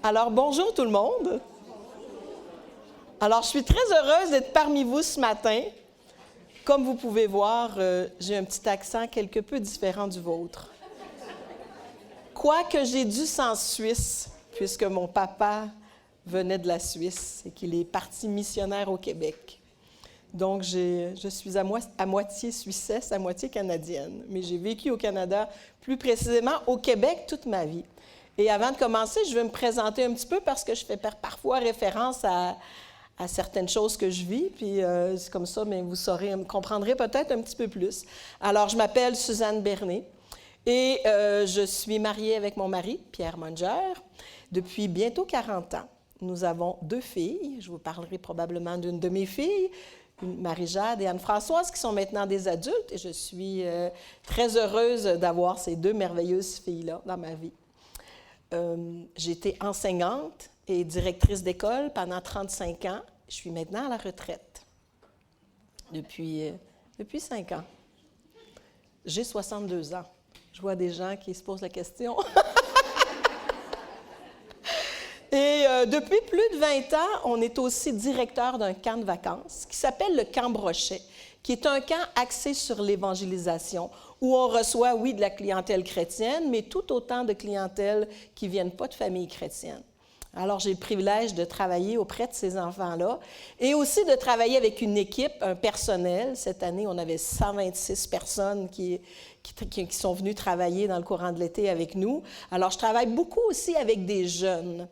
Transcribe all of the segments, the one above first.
Alors, bonjour tout le monde. Alors, je suis très heureuse d'être parmi vous ce matin. Comme vous pouvez voir, j'ai un petit accent quelque peu différent du vôtre. Quoique j'ai du sang suisse, puisque mon papa venait de la Suisse et qu'il est parti missionnaire au Québec. Donc, je suis à moitié suissesse, à moitié canadienne. Mais j'ai vécu au Canada, plus précisément au Québec, toute ma vie. Et avant de commencer, je vais me présenter un petit peu parce que je fais parfois référence à certaines choses que je vis. Puis c'est comme ça, mais vous me comprendrez peut-être un petit peu plus. Alors, je m'appelle Suzanne Bernet et je suis mariée avec mon mari, Pierre Munger, depuis bientôt 40 ans. Nous avons 2 filles. Je vous parlerai probablement d'une de mes filles, Marie-Jade et Anne-Françoise, qui sont maintenant des adultes. Et je suis très heureuse d'avoir ces 2 merveilleuses filles-là dans ma vie. J'ai été enseignante et directrice d'école pendant 35 ans. Je suis maintenant à la retraite depuis 5 ans. J'ai 62 ans. Je vois des gens qui se posent la question. Et depuis plus de 20 ans, on est aussi directeur d'un camp de vacances qui s'appelle le Camp Brochet, qui est un camp axé sur l'évangélisation, où on reçoit, oui, de la clientèle chrétienne, mais tout autant de clientèle qui ne viennent pas de familles chrétiennes. Alors, j'ai le privilège de travailler auprès de ces enfants-là et aussi de travailler avec une équipe, un personnel. Cette année, on avait 126 personnes qui sont venues travailler dans le courant de l'été avec nous. Alors, je travaille beaucoup aussi avec des jeunes.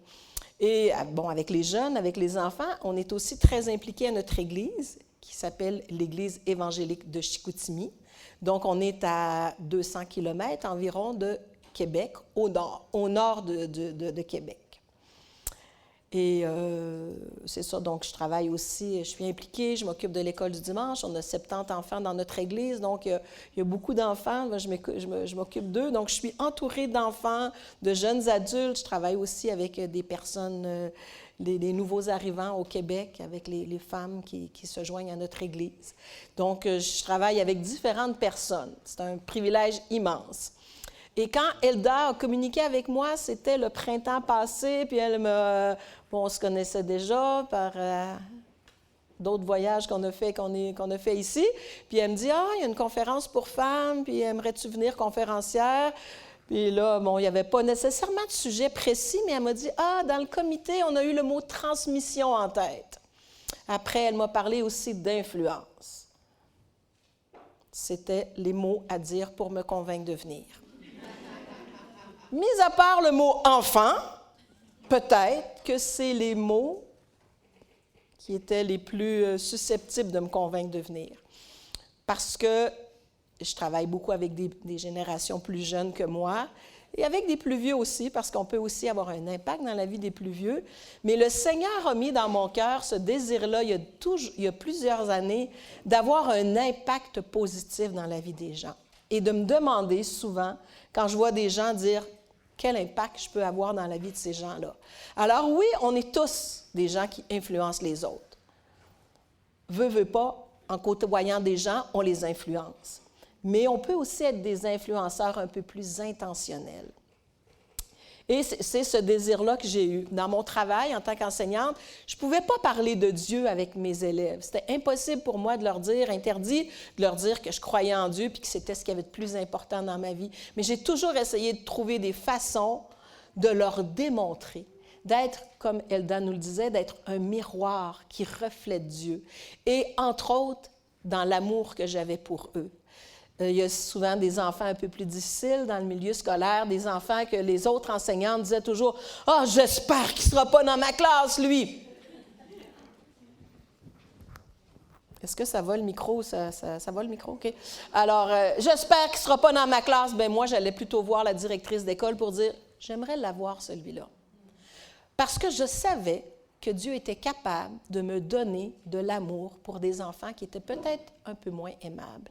Et, bon, avec les jeunes, avec les enfants, on est aussi très impliqués à notre église, qui s'appelle l'Église évangélique de Chicoutimi. Donc, on est à 200 km environ de Québec, au nord de Québec. Et c'est ça, donc je travaille aussi, je suis impliquée, je m'occupe de l'école du dimanche. On a 70 enfants dans notre église, donc il y a beaucoup d'enfants, je m'occupe d'eux. Donc, je suis entourée d'enfants, de jeunes adultes. Je travaille aussi avec des personnes, les nouveaux arrivants au Québec, avec les femmes qui se joignent à notre église. Donc, je travaille avec différentes personnes. C'est un privilège immense. Et quand Elda a communiqué avec moi, c'était le printemps passé, puis on se connaissait déjà par d'autres voyages qu'on a fait ici. Puis elle me dit, il y a une conférence pour femmes, puis aimerais-tu venir conférencière? Puis là, bon, il n'y avait pas nécessairement de sujet précis, mais elle m'a dit, dans le comité, on a eu le mot transmission en tête. Après, elle m'a parlé aussi d'influence. C'était les mots à dire pour me convaincre de venir. Mis à part le mot « enfant », peut-être que c'est les mots qui étaient les plus susceptibles de me convaincre de venir. Parce que je travaille beaucoup avec des générations plus jeunes que moi et avec des plus vieux aussi, parce qu'on peut aussi avoir un impact dans la vie des plus vieux. Mais le Seigneur a mis dans mon cœur ce désir-là, il y a plusieurs années, d'avoir un impact positif dans la vie des gens. Et de me demander souvent, quand je vois des gens dire « quel impact je peux avoir dans la vie de ces gens-là? » Alors oui, on est tous des gens qui influencent les autres. Veut pas, en côtoyant des gens, on les influence. Mais on peut aussi être des influenceurs un peu plus intentionnels. Et c'est ce désir-là que j'ai eu. Dans mon travail en tant qu'enseignante, je ne pouvais pas parler de Dieu avec mes élèves. C'était impossible pour moi de leur dire, interdit de leur dire que je croyais en Dieu puis que c'était ce qu'il y avait de plus important dans ma vie. Mais j'ai toujours essayé de trouver des façons de leur démontrer, d'être, comme Elda nous le disait, d'être un miroir qui reflète Dieu. Et entre autres, dans l'amour que j'avais pour eux. Il y a souvent des enfants un peu plus difficiles dans le milieu scolaire, des enfants que les autres enseignantes disaient toujours « Ah, j'espère qu'il ne sera pas dans ma classe, lui! » Est-ce que ça va le micro? Ça va le micro? OK. Alors, j'espère qu'il ne sera pas dans ma classe. Bien, moi, j'allais plutôt voir la directrice d'école pour dire « J'aimerais l'avoir, celui-là. » Parce que je savais que Dieu était capable de me donner de l'amour pour des enfants qui étaient peut-être un peu moins aimables.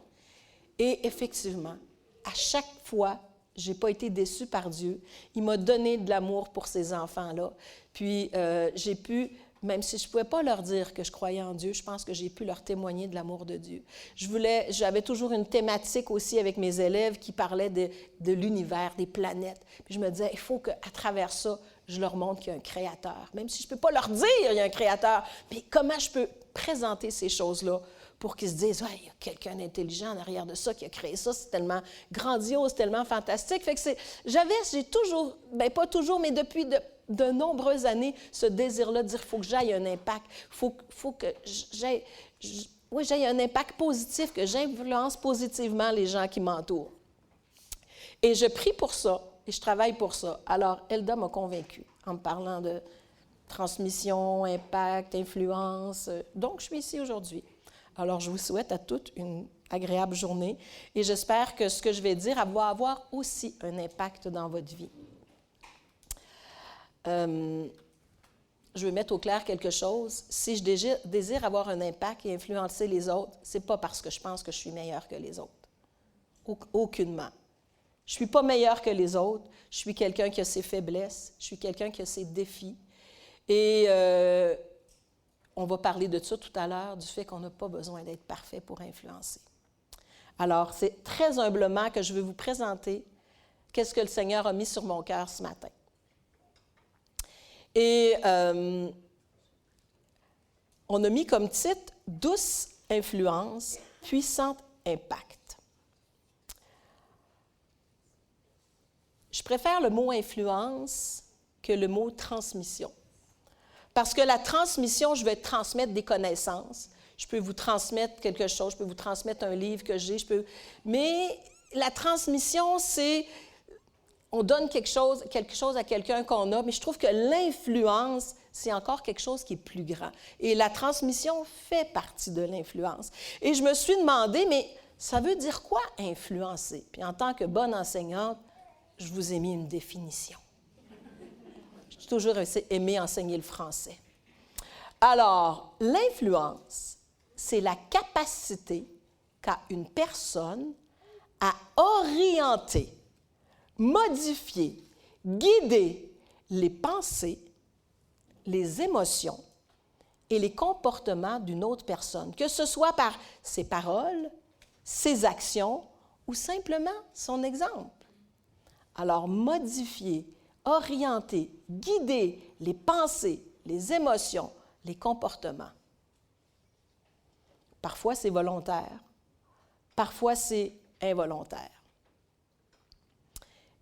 Et effectivement, à chaque fois, je n'ai pas été déçue par Dieu. Il m'a donné de l'amour pour ces enfants-là. Puis, j'ai pu, même si je ne pouvais pas leur dire que je croyais en Dieu, je pense que j'ai pu leur témoigner de l'amour de Dieu. J'avais toujours une thématique aussi avec mes élèves qui parlait de l'univers, des planètes. Puis je me disais, il faut qu'à travers ça, je leur montre qu'il y a un créateur. Même si je ne peux pas leur dire qu'il y a un créateur, mais comment je peux présenter ces choses-là pour qu'ils se disent, ouais, il y a quelqu'un d'intelligent en arrière de ça qui a créé ça, c'est tellement grandiose, tellement fantastique. Fait que j'ai toujours, bien pas toujours, mais depuis de nombreuses années, ce désir-là de dire, il faut que j'aille un impact, faut que j'aille un impact positif, que j'influence positivement les gens qui m'entourent. Et je prie pour ça, et je travaille pour ça. Alors, Elda m'a convaincue en me parlant de transmission, impact, influence. Donc, je suis ici aujourd'hui. Alors, je vous souhaite à toutes une agréable journée et j'espère que ce que je vais dire va avoir aussi un impact dans votre vie. Je veux mettre au clair quelque chose. Si je désire avoir un impact et influencer les autres, ce n'est pas parce que je pense que je suis meilleure que les autres. Aucunement. Je ne suis pas meilleure que les autres. Je suis quelqu'un qui a ses faiblesses. Je suis quelqu'un qui a ses défis. Et on va parler de ça tout à l'heure, du fait qu'on n'a pas besoin d'être parfait pour influencer. Alors, c'est très humblement que je vais vous présenter qu'est-ce que le Seigneur a mis sur mon cœur ce matin. Et on a mis comme titre « Douce influence, puissant impact ». Je préfère le mot « influence » que le mot « transmission ». Parce que la transmission, je vais transmettre des connaissances. Je peux vous transmettre quelque chose, je peux vous transmettre un livre que j'ai, mais la transmission, c'est on donne quelque chose à quelqu'un qu'on a, mais je trouve que l'influence, c'est encore quelque chose qui est plus grand. Et la transmission fait partie de l'influence. Et je me suis demandé, mais ça veut dire quoi influencer? Puis en tant que bonne enseignante, je vous ai mis une définition. J'ai toujours aimé enseigner le français. Alors, l'influence, c'est la capacité qu'a une personne à orienter, modifier, guider les pensées, les émotions et les comportements d'une autre personne, que ce soit par ses paroles, ses actions ou simplement son exemple. Alors, modifier, orienter, guider les pensées, les émotions, les comportements. Parfois, c'est volontaire. Parfois, c'est involontaire.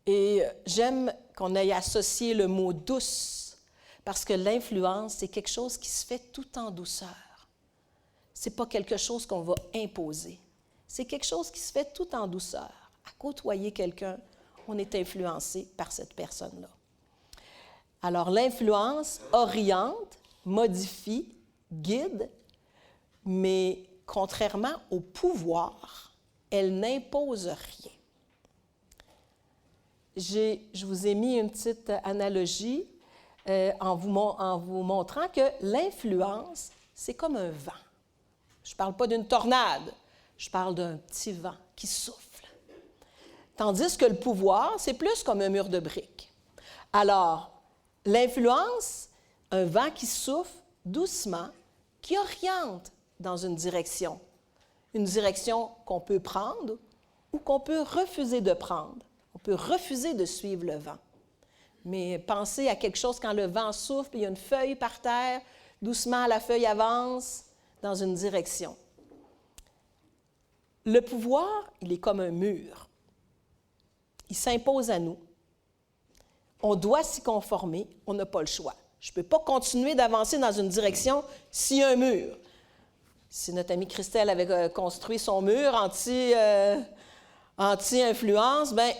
Et j'aime qu'on ait associé le mot « douce » parce que l'influence, c'est quelque chose qui se fait tout en douceur. Ce n'est pas quelque chose qu'on va imposer. C'est quelque chose qui se fait tout en douceur. À côtoyer quelqu'un, on est influencé par cette personne-là. Alors, l'influence oriente, modifie, guide, mais contrairement au pouvoir, elle n'impose rien. Je vous ai mis une petite analogie en vous montrant que l'influence, c'est comme un vent. Je ne parle pas d'une tornade, je parle d'un petit vent qui souffle. Tandis que le pouvoir, c'est plus comme un mur de briques. Alors, l'influence, un vent qui souffle doucement, qui oriente dans une direction qu'on peut prendre ou qu'on peut refuser de prendre. On peut refuser de suivre le vent. Mais pensez à quelque chose quand le vent souffle, il y a une feuille par terre, doucement la feuille avance dans une direction. Le pouvoir, il est comme un mur. Il s'impose à nous. On doit s'y conformer, on n'a pas le choix. Je ne peux pas continuer d'avancer dans une direction s'il y a un mur. Si notre amie Christelle avait construit son mur anti-influence, bien,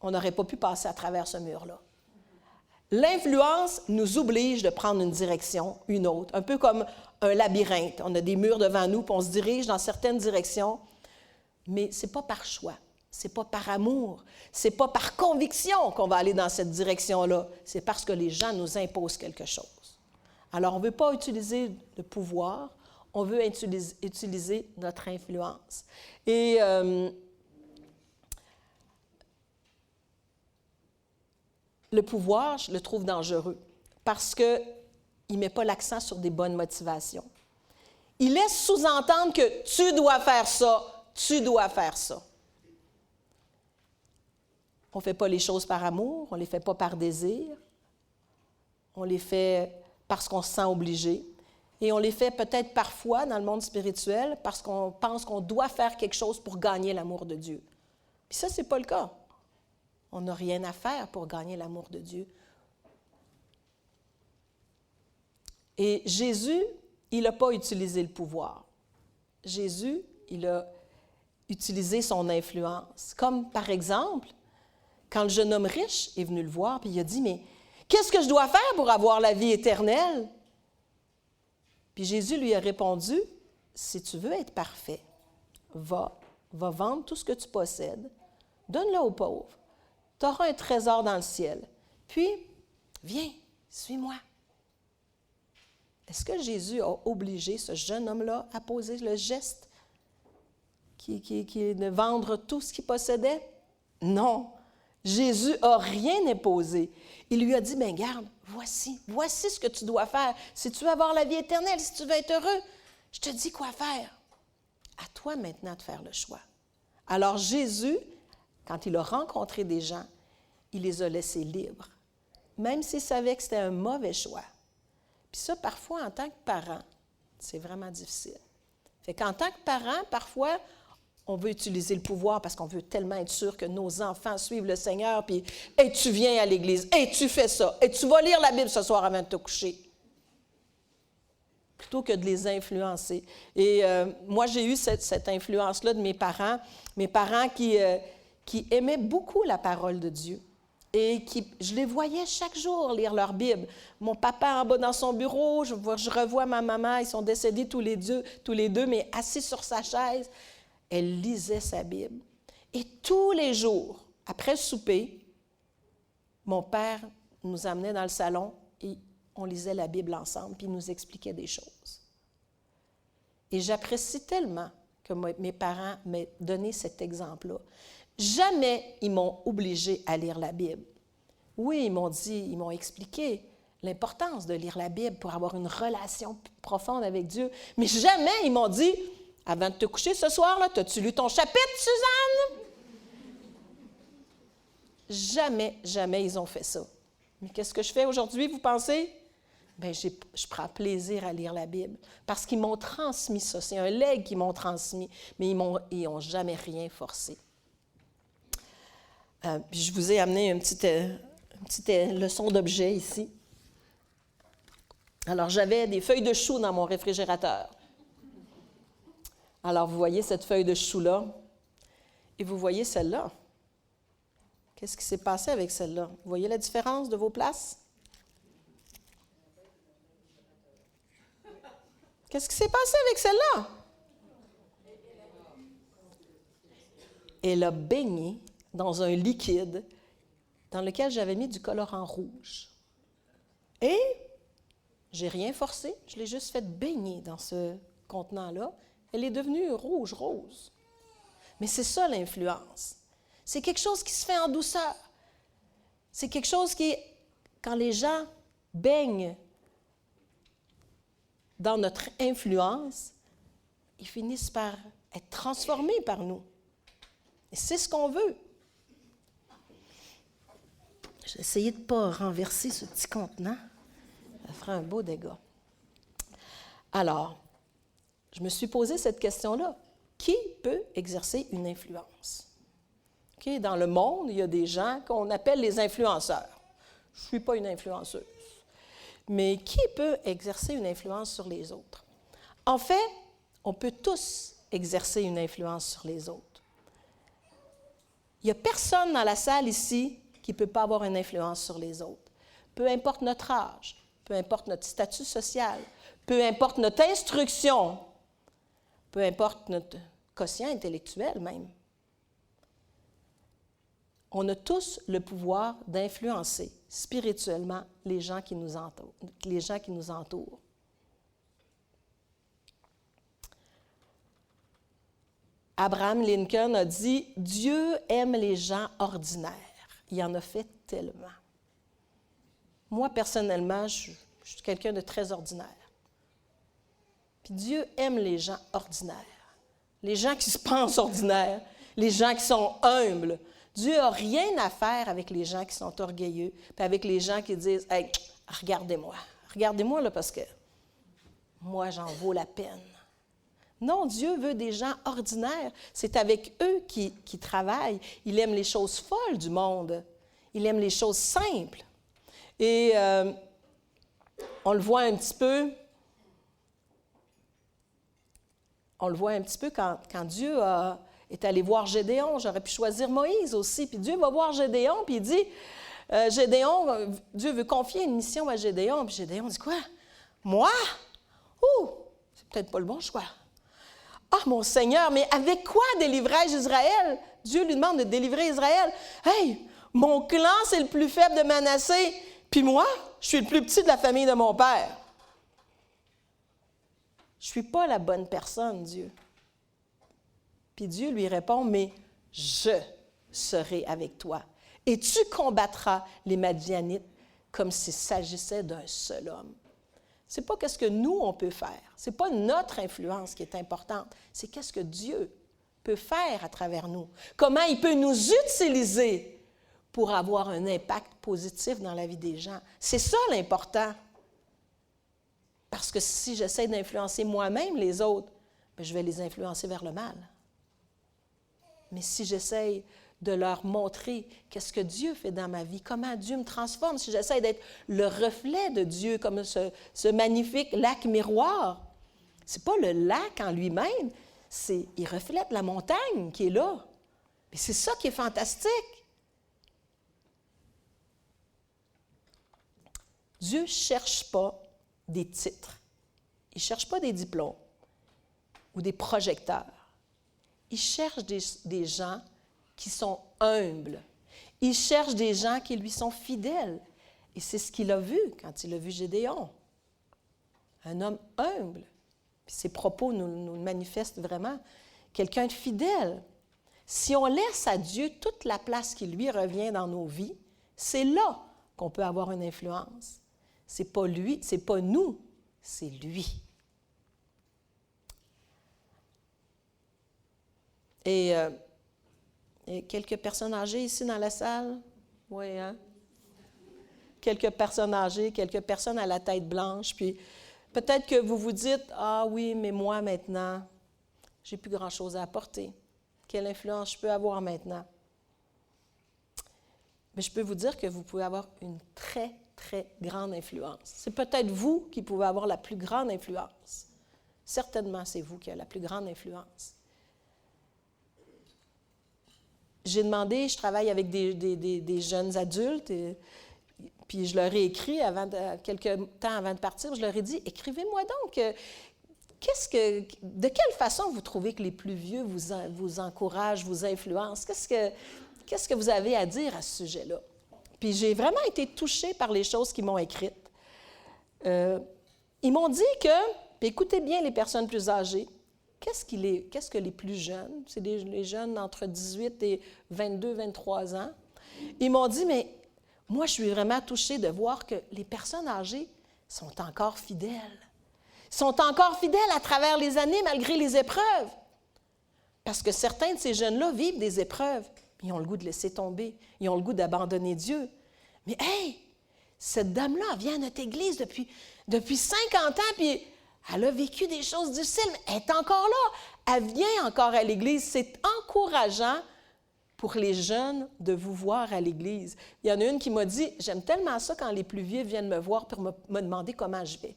on n'aurait pas pu passer à travers ce mur-là. L'influence nous oblige de prendre une direction, une autre, un peu comme un labyrinthe. On a des murs devant nous, puis on se dirige dans certaines directions, mais ce n'est pas par choix, ce n'est pas par amour, ce n'est pas par conviction qu'on va aller dans cette direction-là, c'est parce que les gens nous imposent quelque chose. Alors, on ne veut pas utiliser le pouvoir, on veut utiliser notre influence. Et le pouvoir, je le trouve dangereux parce qu'il ne met pas l'accent sur des bonnes motivations. Il laisse sous-entendre que tu dois faire ça, tu dois faire ça. On ne fait pas les choses par amour, on ne les fait pas par désir, on les fait parce qu'on se sent obligé, et on les fait peut-être parfois dans le monde spirituel parce qu'on pense qu'on doit faire quelque chose pour gagner l'amour de Dieu. Puis ça, ce n'est pas le cas. On n'a rien à faire pour gagner l'amour de Dieu. Et Jésus, il n'a pas utilisé le pouvoir. Jésus, il a utilisé son influence. Comme par exemple, quand le jeune homme riche est venu le voir, puis il a dit, « Mais qu'est-ce que je dois faire pour avoir la vie éternelle? » Puis Jésus lui a répondu, « Si tu veux être parfait, va vendre tout ce que tu possèdes, donne-le aux pauvres, tu auras un trésor dans le ciel. Puis, viens, suis-moi. » Est-ce que Jésus a obligé ce jeune homme-là à poser le geste qui est de vendre tout ce qu'il possédait? Non. Jésus n'a rien imposé. Il lui a dit, « Bien, garde, voici ce que tu dois faire. Si tu veux avoir la vie éternelle, si tu veux être heureux, je te dis quoi faire. À toi maintenant de faire le choix. » Alors Jésus, quand il a rencontré des gens, il les a laissés libres, même s'il savait que c'était un mauvais choix. Puis ça, parfois, en tant que parent, c'est vraiment difficile. Fait qu'en tant que parent, parfois, on veut utiliser le pouvoir parce qu'on veut tellement être sûr que nos enfants suivent le Seigneur, puis « Hey, tu viens à l'Église, hey, tu fais ça, hey, tu vas lire la Bible ce soir avant de te coucher. » Plutôt que de les influencer. Et moi, j'ai eu cette influence-là de mes parents qui aimaient beaucoup la parole de Dieu. Et je les voyais chaque jour lire leur Bible. Mon papa en bas dans son bureau, je revois ma maman, ils sont décédés tous les deux, mais assis sur sa chaise, elle lisait sa Bible. Et tous les jours, après le souper, mon père nous amenait dans le salon et on lisait la Bible ensemble, puis il nous expliquait des choses. Et j'apprécie tellement que mes parents m'aient donné cet exemple-là. Jamais ils m'ont obligé à lire la Bible. Oui, ils m'ont expliqué l'importance de lire la Bible pour avoir une relation profonde avec Dieu, mais jamais ils m'ont dit, avant de te coucher ce soir, là, as-tu lu ton chapitre, Suzanne? Jamais ils ont fait ça. Mais qu'est-ce que je fais aujourd'hui, vous pensez? Bien, je prends plaisir à lire la Bible parce qu'ils m'ont transmis ça. C'est un legs qu'ils m'ont transmis, mais ils n'ont jamais rien forcé. Puis je vous ai amené une petite leçon d'objet ici. Alors, j'avais des feuilles de chou dans mon réfrigérateur. Alors, vous voyez cette feuille de chou-là et vous voyez celle-là. Qu'est-ce qui s'est passé avec celle-là? Vous voyez la différence de vos places? Qu'est-ce qui s'est passé avec celle-là? Elle a baigné dans un liquide dans lequel j'avais mis du colorant rouge. Et j'ai rien forcé, je l'ai juste fait baigner dans ce contenant-là. Elle est devenue rouge-rose. Mais c'est ça l'influence. C'est quelque chose qui se fait en douceur. C'est quelque chose qui, quand les gens baignent dans notre influence, ils finissent par être transformés par nous. Et c'est ce qu'on veut. J'ai essayé de ne pas renverser ce petit contenant. Ça ferait un beau dégât. Alors, je me suis posé cette question-là. Qui peut exercer une influence? Okay, dans le monde, il y a des gens qu'on appelle les influenceurs. Je ne suis pas une influenceuse. Mais qui peut exercer une influence sur les autres? En fait, on peut tous exercer une influence sur les autres. Il n'y a personne dans la salle ici qui ne peut pas avoir une influence sur les autres. Peu importe notre âge, peu importe notre statut social, peu importe notre instruction, peu importe notre quotient intellectuel même. On a tous le pouvoir d'influencer spirituellement les gens qui nous entourent. Abraham Lincoln a dit « Dieu aime les gens ordinaires ». Il en a fait tellement. Moi, personnellement, je suis quelqu'un de très ordinaire. Puis Dieu aime les gens ordinaires, les gens qui se pensent ordinaires, les gens qui sont humbles. Dieu n'a rien à faire avec les gens qui sont orgueilleux, puis avec les gens qui disent « Hey, regardez-moi. Regardez-moi là parce que moi, j'en vaux la peine. Non, Dieu veut des gens ordinaires. C'est avec eux qu'il travaille. Il aime les choses folles du monde. Il aime les choses simples. Et on le voit un petit peu. On le voit un petit peu quand Dieu est allé voir Gédéon. J'aurais pu choisir Moïse aussi. Puis Dieu va voir Gédéon, puis il dit, Gédéon, Dieu veut confier une mission à Gédéon. Puis Gédéon dit quoi? Moi? Ouh, c'est peut-être pas le bon choix. Ah, mon Seigneur, mais avec quoi délivrai-je Israël? Dieu lui demande de délivrer Israël. Hey, mon clan, c'est le plus faible de Manassé. Puis moi, je suis le plus petit de la famille de mon père. Je ne suis pas la bonne personne, Dieu. Puis Dieu lui répond, mais je serai avec toi. Et tu combattras les Madianites comme s'il s'agissait d'un seul homme. Ce n'est pas qu'est-ce que nous, on peut faire. Ce n'est pas notre influence qui est importante. C'est qu'est-ce que Dieu peut faire à travers nous. Comment il peut nous utiliser pour avoir un impact positif dans la vie des gens. C'est ça l'important. Parce que si j'essaie d'influencer moi-même les autres, bien, je vais les influencer vers le mal. Mais si j'essaie de leur montrer qu'est-ce que Dieu fait dans ma vie, comment Dieu me transforme, si j'essaie d'être le reflet de Dieu, comme ce magnifique lac miroir, ce n'est pas le lac en lui-même, il reflète la montagne qui est là. Et c'est ça qui est fantastique. Dieu ne cherche pas des titres. Il ne cherche pas des diplômes ou des projecteurs. Il cherche des gens qui sont humbles. Il cherche des gens qui lui sont fidèles. Et c'est ce qu'il a vu quand il a vu Gédéon. Un homme humble. Puis ses propos nous manifestent vraiment quelqu'un de fidèle. Si on laisse à Dieu toute la place qui lui revient dans nos vies, c'est là qu'on peut avoir une influence. C'est pas lui, c'est pas nous, c'est lui. Et quelques personnes âgées ici dans la salle? Oui, hein? Quelques personnes âgées, quelques personnes à la tête blanche. Puis peut-être que vous vous dites, « Ah oui, mais moi maintenant, j'ai plus grand-chose à apporter. Quelle influence je peux avoir maintenant? » Mais je peux vous dire que vous pouvez avoir une très, très grande influence. C'est peut-être vous qui pouvez avoir la plus grande influence. Certainement, c'est vous qui avez la plus grande influence. J'ai demandé, je travaille avec des jeunes adultes, puis je leur ai écrit quelques temps avant de partir, je leur ai dit, écrivez-moi donc, de quelle façon vous trouvez que les plus vieux vous encouragent, vous influencent? Qu'est-ce que vous avez à dire à ce sujet-là? Puis j'ai vraiment été touchée par les choses qu'ils m'ont écrites. Ils m'ont dit que, puis écoutez bien les personnes plus âgées, qu'est-ce que les plus jeunes, c'est les jeunes entre 18 et 22, 23 ans, ils m'ont dit, mais moi, je suis vraiment touchée de voir que les personnes âgées sont encore fidèles. Sont encore fidèles à travers les années, malgré les épreuves. Parce que certains de ces jeunes-là vivent des épreuves. Ils ont le goût de laisser tomber. Ils ont le goût d'abandonner Dieu. Mais hey, cette dame-là, elle vient à notre église depuis 50 ans, puis elle a vécu des choses difficiles, mais elle est encore là. Elle vient encore à l'église. C'est encourageant pour les jeunes de vous voir à l'église. Il y en a une qui m'a dit, « J'aime tellement ça quand les plus vieux viennent me voir pour me demander comment je vais. »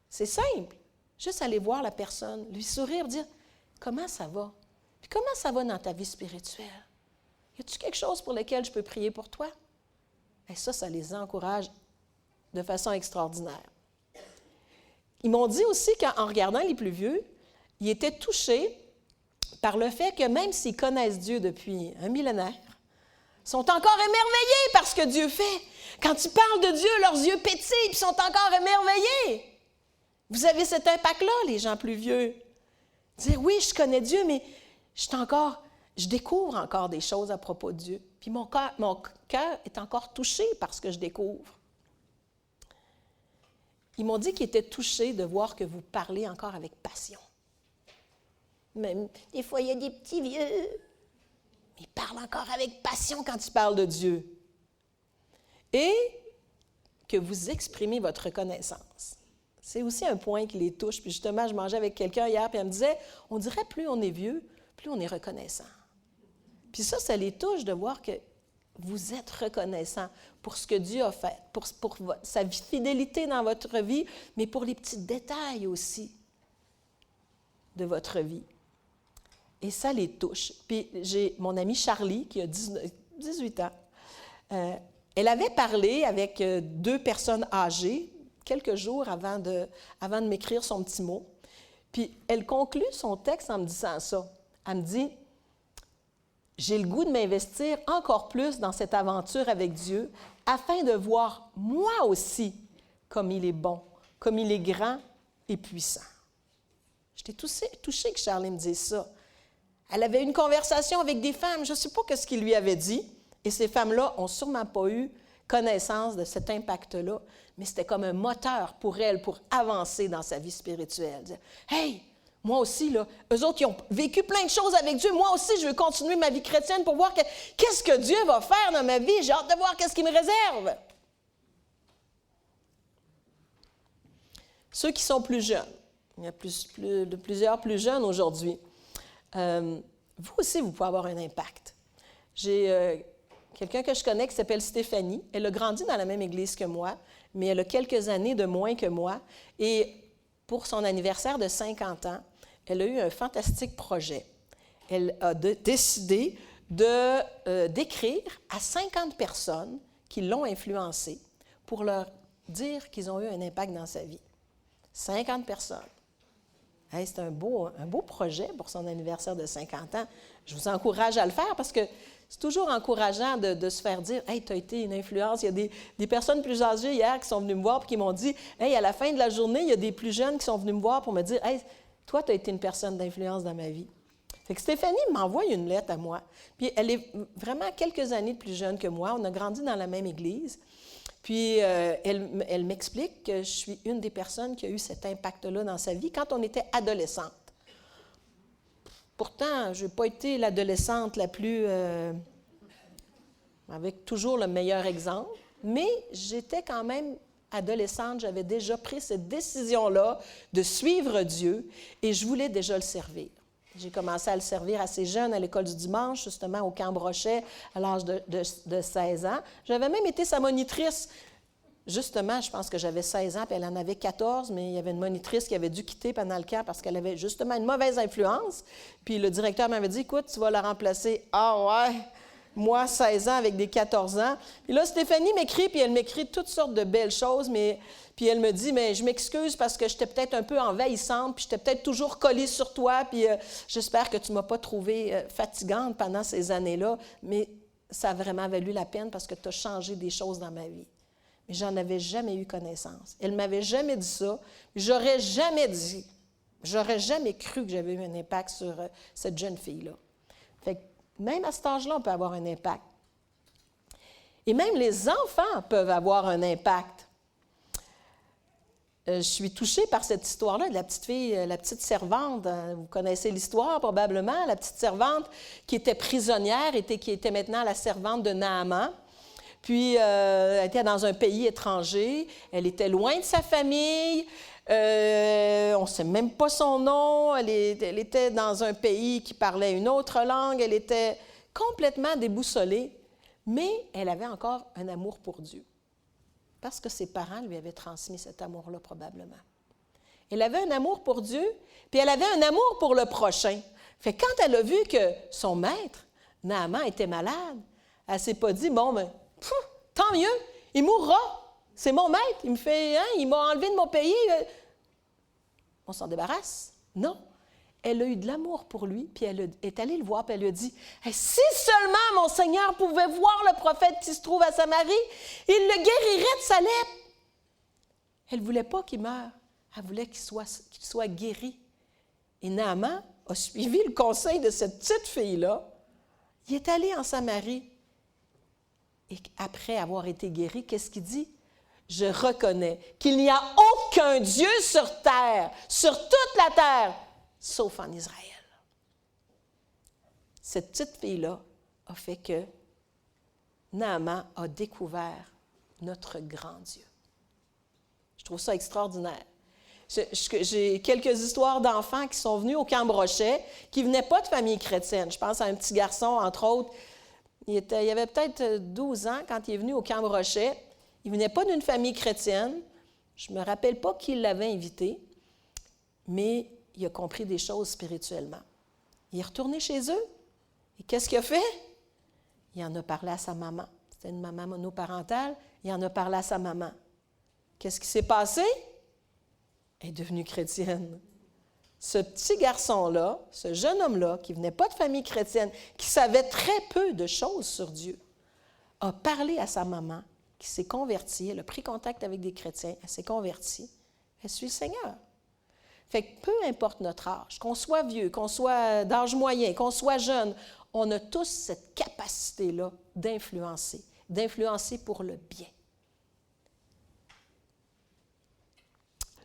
C'est simple. Juste aller voir la personne, lui sourire, dire, « Comment ça va? Puis comment ça va dans ta vie spirituelle? Y a-t-il quelque chose pour lequel je peux prier pour toi? » Et ça les encourage de façon extraordinaire. Ils m'ont dit aussi qu'en regardant les plus vieux, ils étaient touchés par le fait que même s'ils connaissent Dieu depuis un millénaire, sont encore émerveillés par ce que Dieu fait. Quand ils parlent de Dieu, leurs yeux pétillent et sont encore émerveillés. Vous avez cet impact-là, les gens plus vieux. Dire, oui, je connais Dieu, mais je découvre encore des choses à propos de Dieu. Puis mon cœur est encore touché par ce que je découvre. Ils m'ont dit qu'ils étaient touchés de voir que vous parlez encore avec passion. Même des fois, il y a des petits vieux, mais ils parlent encore avec passion quand ils parlent de Dieu. Et que vous exprimez votre reconnaissance. C'est aussi un point qui les touche. Puis justement, je mangeais avec quelqu'un hier, puis elle me disait, on dirait plus on est vieux, plus on est reconnaissant. Puis ça les touche de voir que vous êtes reconnaissant pour ce que Dieu a fait, pour sa fidélité dans votre vie, mais pour les petits détails aussi de votre vie. Et ça les touche. Puis j'ai mon amie Charlie, qui a 18 ans, elle avait parlé avec 2 personnes âgées quelques jours avant de m'écrire son petit mot. Puis elle conclut son texte en me disant ça. Elle me dit, « J'ai le goût de m'investir encore plus dans cette aventure avec Dieu afin de voir moi aussi comme il est bon, comme il est grand et puissant. » J'étais touchée que Charlie me dise ça. Elle avait une conversation avec des femmes, je ne sais pas ce qu'il lui avait dit, et ces femmes-là n'ont sûrement pas eu connaissance de cet impact-là, mais c'était comme un moteur pour elle, pour avancer dans sa vie spirituelle. Dire, « Hey, moi aussi, là, eux autres, ils ont vécu plein de choses avec Dieu. Moi aussi, je veux continuer ma vie chrétienne pour voir qu'est-ce que Dieu va faire dans ma vie. J'ai hâte de voir qu'est-ce qu'il me réserve. » Ceux qui sont plus jeunes, il y a plusieurs plus jeunes aujourd'hui. Vous aussi, vous pouvez avoir un impact. J'ai quelqu'un que je connais qui s'appelle Stéphanie. Elle a grandi dans la même église que moi, mais elle a quelques années de moins que moi. Et pour son anniversaire de 50 ans, elle a eu un fantastique projet. Elle a décidé d'écrire à 50 personnes qui l'ont influencée pour leur dire qu'ils ont eu un impact dans sa vie. 50 personnes. Hey, c'est un beau projet pour son anniversaire de 50 ans. Je vous encourage à le faire parce que c'est toujours encourageant de se faire dire « Hey, tu as été une influence. » Il y a des personnes plus âgées hier qui sont venues me voir et qui m'ont dit « Hey, à la fin de la journée, il y a des plus jeunes qui sont venus me voir pour me dire « Hey, toi, tu as été une personne d'influence dans ma vie. » Fait que Stéphanie m'envoie une lettre à moi. Puis elle est vraiment quelques années de plus jeune que moi. On a grandi dans la même église. Puis elle m'explique que je suis une des personnes qui a eu cet impact-là dans sa vie quand on était adolescente. Pourtant, je n'ai pas été l'adolescente la plus... avec toujours le meilleur exemple, mais j'étais quand même adolescente, j'avais déjà pris cette décision-là de suivre Dieu et je voulais déjà le servir. J'ai commencé à le servir assez jeune à l'école du dimanche, justement au Camp Brochet, à l'âge de 16 ans. J'avais même été sa monitrice. Justement, je pense que j'avais 16 ans, puis elle en avait 14, mais il y avait une monitrice qui avait dû quitter pendant le camp parce qu'elle avait justement une mauvaise influence. Puis le directeur m'avait dit, « Écoute, tu vas la remplacer. » Ah ouais! Moi, 16 ans avec des 14 ans. Puis là, Stéphanie m'écrit, puis elle m'écrit toutes sortes de belles choses, puis elle me dit, « Mais je m'excuse parce que j'étais peut-être un peu envahissante, puis j'étais peut-être toujours collée sur toi, puis j'espère que tu ne m'as pas trouvée fatigante pendant ces années-là, mais ça a vraiment valu la peine parce que tu as changé des choses dans ma vie. » Mais j'en avais jamais eu connaissance. Elle ne m'avait jamais dit ça. J'aurais jamais cru que j'avais eu un impact sur cette jeune fille-là. Fait que même à cet âge-là, on peut avoir un impact. Et même les enfants peuvent avoir un impact. Je suis touchée par cette histoire-là de la petite fille, la petite servante. Vous connaissez l'histoire probablement, la petite servante qui était prisonnière et qui était maintenant la servante de Naaman. Puis, elle était dans un pays étranger, elle était loin de sa famille, on ne sait même pas son nom, elle était dans un pays qui parlait une autre langue, elle était complètement déboussolée, mais elle avait encore un amour pour Dieu, parce que ses parents lui avaient transmis cet amour-là probablement. Elle avait un amour pour Dieu, puis elle avait un amour pour le prochain. Fait que quand elle a vu que son maître, Naaman, était malade, elle ne s'est pas dit, bon, ben, tant mieux, il mourra. C'est mon maître. Il me fait, il m'a enlevé de mon pays. On s'en débarrasse. Non. Elle a eu de l'amour pour lui, puis elle est allée le voir, puis elle lui a dit, hey, si seulement mon Seigneur pouvait voir le prophète qui se trouve à Samarie, il le guérirait de sa lèpre. Elle ne voulait pas qu'il meure. Elle voulait qu'il soit guéri. Et Naaman a suivi le conseil de cette petite fille-là. Il est allé en Samarie. Et après avoir été guéri, qu'est-ce qu'il dit? Je reconnais qu'il n'y a aucun Dieu sur terre, sur toute la terre, sauf en Israël. Cette petite fille-là a fait que Naaman a découvert notre grand Dieu. trouve ça extraordinaire. J'ai quelques histoires d'enfants qui sont venus au Camp Brochet, qui ne venaient pas de famille chrétienne. Je pense à un petit garçon, entre autres, il avait peut-être 12 ans quand il est venu au Camp Brochet. Il ne venait pas d'une famille chrétienne. Je ne me rappelle pas qui l'avait invité, mais il a compris des choses spirituellement. Il est retourné chez eux. Et qu'est-ce qu'il a fait? Il en a parlé à sa maman. C'était une maman monoparentale. Il en a parlé à sa maman. Qu'est-ce qui s'est passé? Elle est devenue chrétienne. Ce petit garçon-là, ce jeune homme-là, qui ne venait pas de famille chrétienne, qui savait très peu de choses sur Dieu, a parlé à sa maman, qui s'est convertie. Elle a pris contact avec des chrétiens. Elle s'est convertie. Elle suit le Seigneur. Fait que peu importe notre âge, qu'on soit vieux, qu'on soit d'âge moyen, qu'on soit jeune, on a tous cette capacité-là d'influencer pour le bien.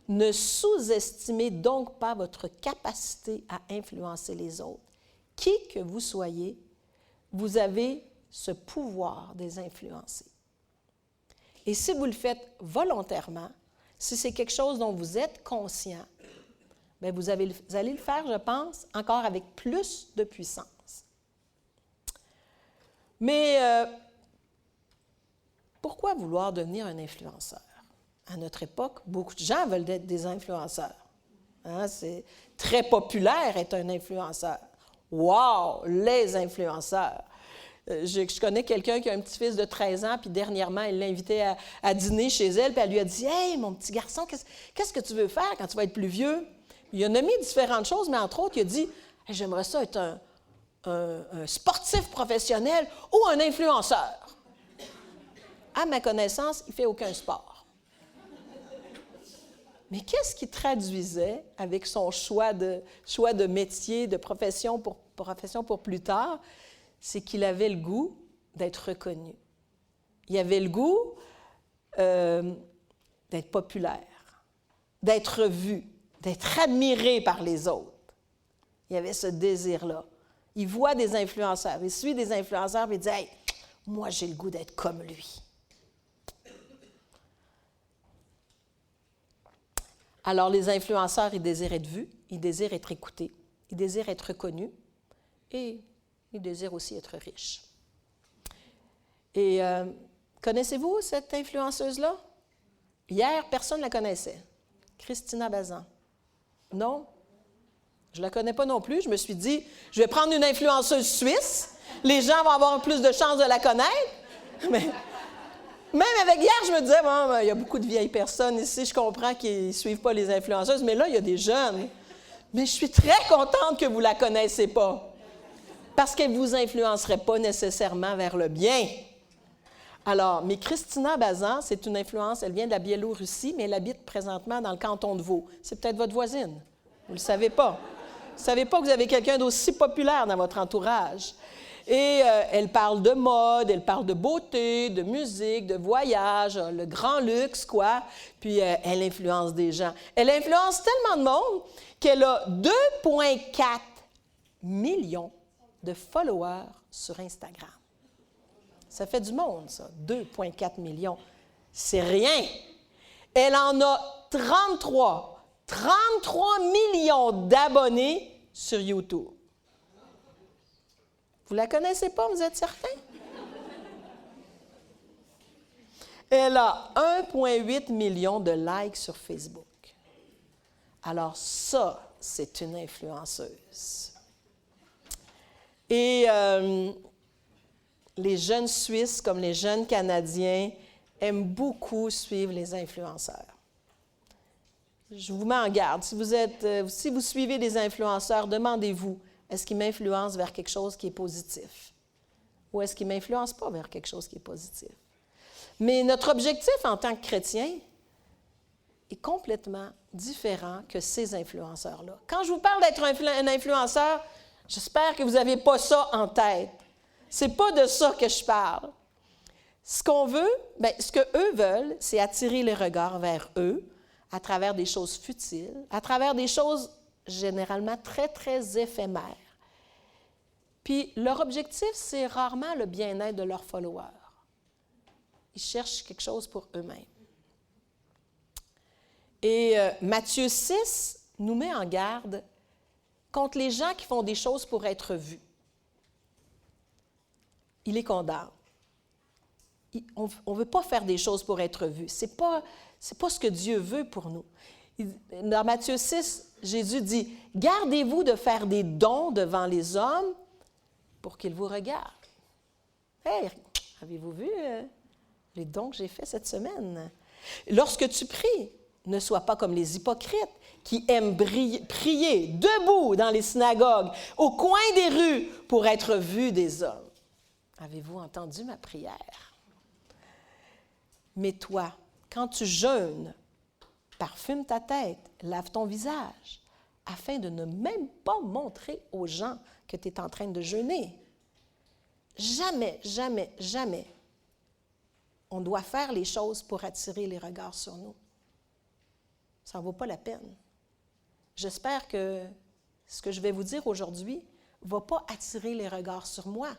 Ne sous-estimez donc pas votre capacité à influencer les autres. Qui que vous soyez, vous avez ce pouvoir de les influencer. Et si vous le faites volontairement, si c'est quelque chose dont vous êtes conscient, bien, vous allez le faire, je pense, encore avec plus de puissance. Mais pourquoi vouloir devenir un influenceur? À notre époque, beaucoup de gens veulent être des influenceurs. Hein? C'est très populaire être un influenceur. Wow! Les influenceurs! Je connais quelqu'un qui a un petit-fils de 13 ans, puis dernièrement, elle l'a invité à dîner chez elle, puis elle lui a dit « Hey, mon petit garçon, qu'est-ce que tu veux faire quand tu vas être plus vieux? » Il a nommé différentes choses, mais entre autres, il a dit hey, « J'aimerais ça être un sportif professionnel ou un influenceur. » À ma connaissance, il ne fait aucun sport. Mais qu'est-ce qu'il traduisait avec son choix de métier, de profession pour plus tard? C'est qu'il avait le goût d'être reconnu. Il avait le goût d'être populaire, d'être vu, d'être admiré par les autres. Il avait ce désir-là. Il voit des influenceurs, il suit des influenceurs et il dit « Hey, moi, j'ai le goût d'être comme lui. » Alors, les influenceurs, ils désirent être vus, ils désirent être écoutés, ils désirent être reconnus et ils désirent aussi être riches. Et connaissez-vous cette influenceuse-là? Hier, personne ne la connaissait. Christina Bazan. Non? Je ne la connais pas non plus. Je me suis dit, je vais prendre une influenceuse suisse. Les gens vont avoir plus de chances de la connaître. Mais même avec hier, je me disais, bon, il y a beaucoup de vieilles personnes ici. Je comprends qu'ils ne suivent pas les influenceuses. Mais là, il y a des jeunes. Mais je suis très contente que vous ne la connaissez pas. Parce qu'elle ne vous influencerait pas nécessairement vers le bien. Alors, mais Christina Bazan, c'est une influence, elle vient de la Biélorussie, mais elle habite présentement dans le canton de Vaud. C'est peut-être votre voisine. Vous ne le savez pas. Vous ne savez pas que vous avez quelqu'un d'aussi populaire dans votre entourage. Et elle parle de mode, elle parle de beauté, de musique, de voyage, le grand luxe, quoi. Puis elle influence des gens. Elle influence tellement de monde qu'elle a 2,4 millions de followers sur Instagram. Ça fait du monde, ça, 2,4 millions. C'est rien. Elle en a 33 millions d'abonnés sur YouTube. Vous la connaissez pas, vous êtes certain? Elle a 1,8 million de likes sur Facebook. Alors ça, c'est une influenceuse. Et les jeunes Suisses comme les jeunes Canadiens aiment beaucoup suivre les influenceurs. Je vous mets en garde. Si vous suivez des influenceurs, demandez-vous, est-ce qu'ils m'influencent vers quelque chose qui est positif? Ou est-ce qu'ils ne m'influencent pas vers quelque chose qui est positif? Mais notre objectif en tant que chrétien est complètement différent que ces influenceurs-là. Quand je vous parle d'être un influenceur, j'espère que vous n'avez pas ça en tête. Ce n'est pas de ça que je parle. Ce qu'on veut, bien, ce qu'eux veulent, c'est attirer les regards vers eux à travers des choses futiles, à travers des choses généralement très, très éphémères. Puis leur objectif, c'est rarement le bien-être de leurs followers. Ils cherchent quelque chose pour eux-mêmes. Et Matthieu 6 nous met en garde contre les gens qui font des choses pour être vus. Il les condamne. On ne veut pas faire des choses pour être vus. Ce n'est pas ce que Dieu veut pour nous. Dans Matthieu 6, Jésus dit, « Gardez-vous de faire des dons devant les hommes pour qu'ils vous regardent. » Hey, avez-vous vu les dons que j'ai faits cette semaine? Lorsque tu pries, ne sois pas comme les hypocrites qui aiment prier debout dans les synagogues, au coin des rues, pour être vus des hommes. Avez-vous entendu ma prière? Mais toi, quand tu jeûnes, parfume ta tête, lave ton visage, afin de ne même pas montrer aux gens que tu es en train de jeûner. Jamais, jamais, jamais, on doit faire les choses pour attirer les regards sur nous. Ça n'en vaut pas la peine. J'espère que ce que je vais vous dire aujourd'hui ne va pas attirer les regards sur moi.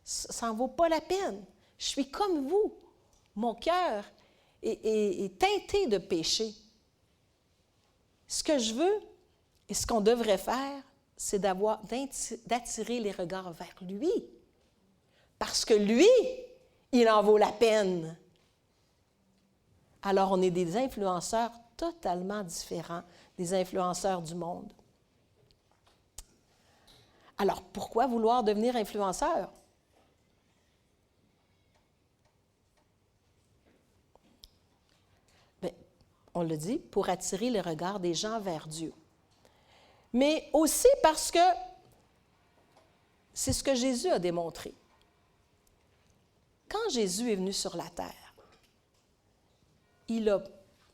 Ça n'en vaut pas la peine. Je suis comme vous. Mon cœur est teinté de péché. Ce que je veux et ce qu'on devrait faire, c'est d'attirer les regards vers lui. Parce que lui, il en vaut la peine. Alors, on est des influenceurs totalement différents des influenceurs du monde. Alors, pourquoi vouloir devenir influenceur? Bien, on le dit, pour attirer le regard des gens vers Dieu. Mais aussi parce que c'est ce que Jésus a démontré. Quand Jésus est venu sur la terre, il a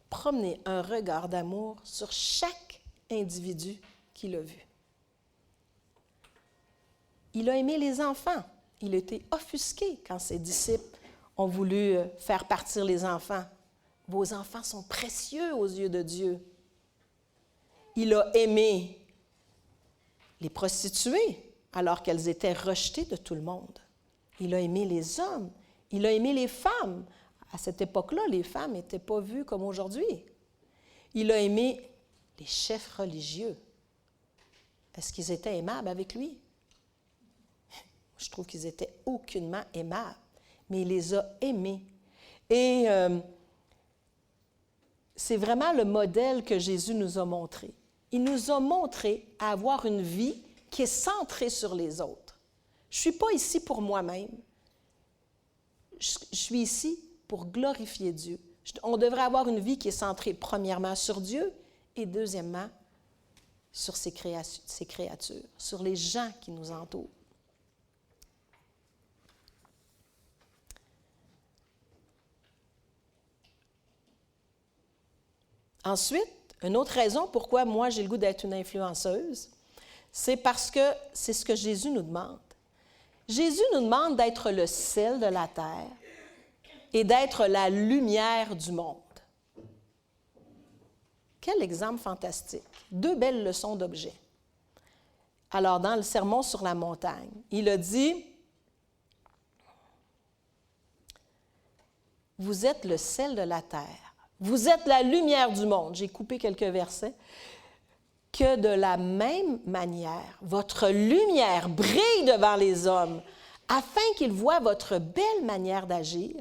promené un regard d'amour sur chaque individu qu'il a vu. Il a aimé les enfants. Il a été offusqué quand ses disciples ont voulu faire partir les enfants. Vos enfants sont précieux aux yeux de Dieu. Il a aimé les prostituées alors qu'elles étaient rejetées de tout le monde. Il a aimé les hommes. Il a aimé les femmes. À cette époque-là, les femmes n'étaient pas vues comme aujourd'hui. Il a aimé les chefs religieux. Est-ce qu'ils étaient aimables avec lui? Je trouve qu'ils étaient aucunement aimables, mais il les a aimés. Et c'est vraiment le modèle que Jésus nous a montré. Il nous a montré à avoir une vie qui est centrée sur les autres. Je ne suis pas ici pour moi-même. Je suis ici pour glorifier Dieu. On devrait avoir une vie qui est centrée premièrement sur Dieu et deuxièmement sur ses créatures, sur les gens qui nous entourent. Ensuite, une autre raison pourquoi moi j'ai le goût d'être une influenceuse, c'est parce que c'est ce que Jésus nous demande. Jésus nous demande d'être le sel de la terre et d'être la lumière du monde. Quel exemple fantastique! 2 belles leçons d'objets. Alors, dans le Sermon sur la montagne, il a dit « Vous êtes le sel de la terre, vous êtes la lumière du monde. » J'ai coupé quelques versets. « Que de la même manière, votre lumière brille devant les hommes, afin qu'ils voient votre belle manière d'agir,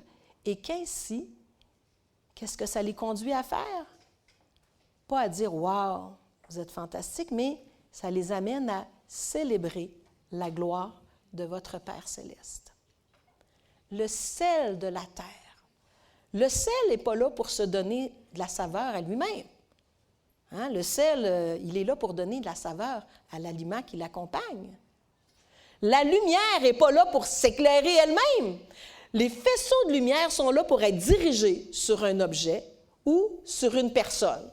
et qu'ainsi, qu'est-ce que ça les conduit à faire? Pas à dire « Wow, vous êtes fantastique », mais ça les amène à célébrer la gloire de votre Père céleste. Le sel de la terre. Le sel n'est pas là pour se donner de la saveur à lui-même. Hein? Le sel, il est là pour donner de la saveur à l'aliment qui l'accompagne. La lumière n'est pas là pour s'éclairer elle-même. Les faisceaux de lumière sont là pour être dirigés sur un objet ou sur une personne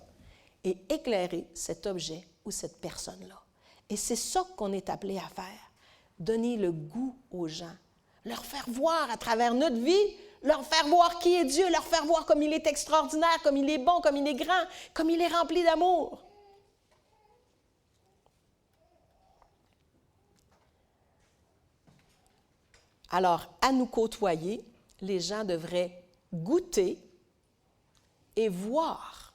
et éclairer cet objet ou cette personne-là. Et c'est ça qu'on est appelé à faire, donner le goût aux gens, leur faire voir à travers notre vie, leur faire voir qui est Dieu, leur faire voir comme il est extraordinaire, comme il est bon, comme il est grand, comme il est rempli d'amour. Alors, à nous côtoyer, les gens devraient goûter et voir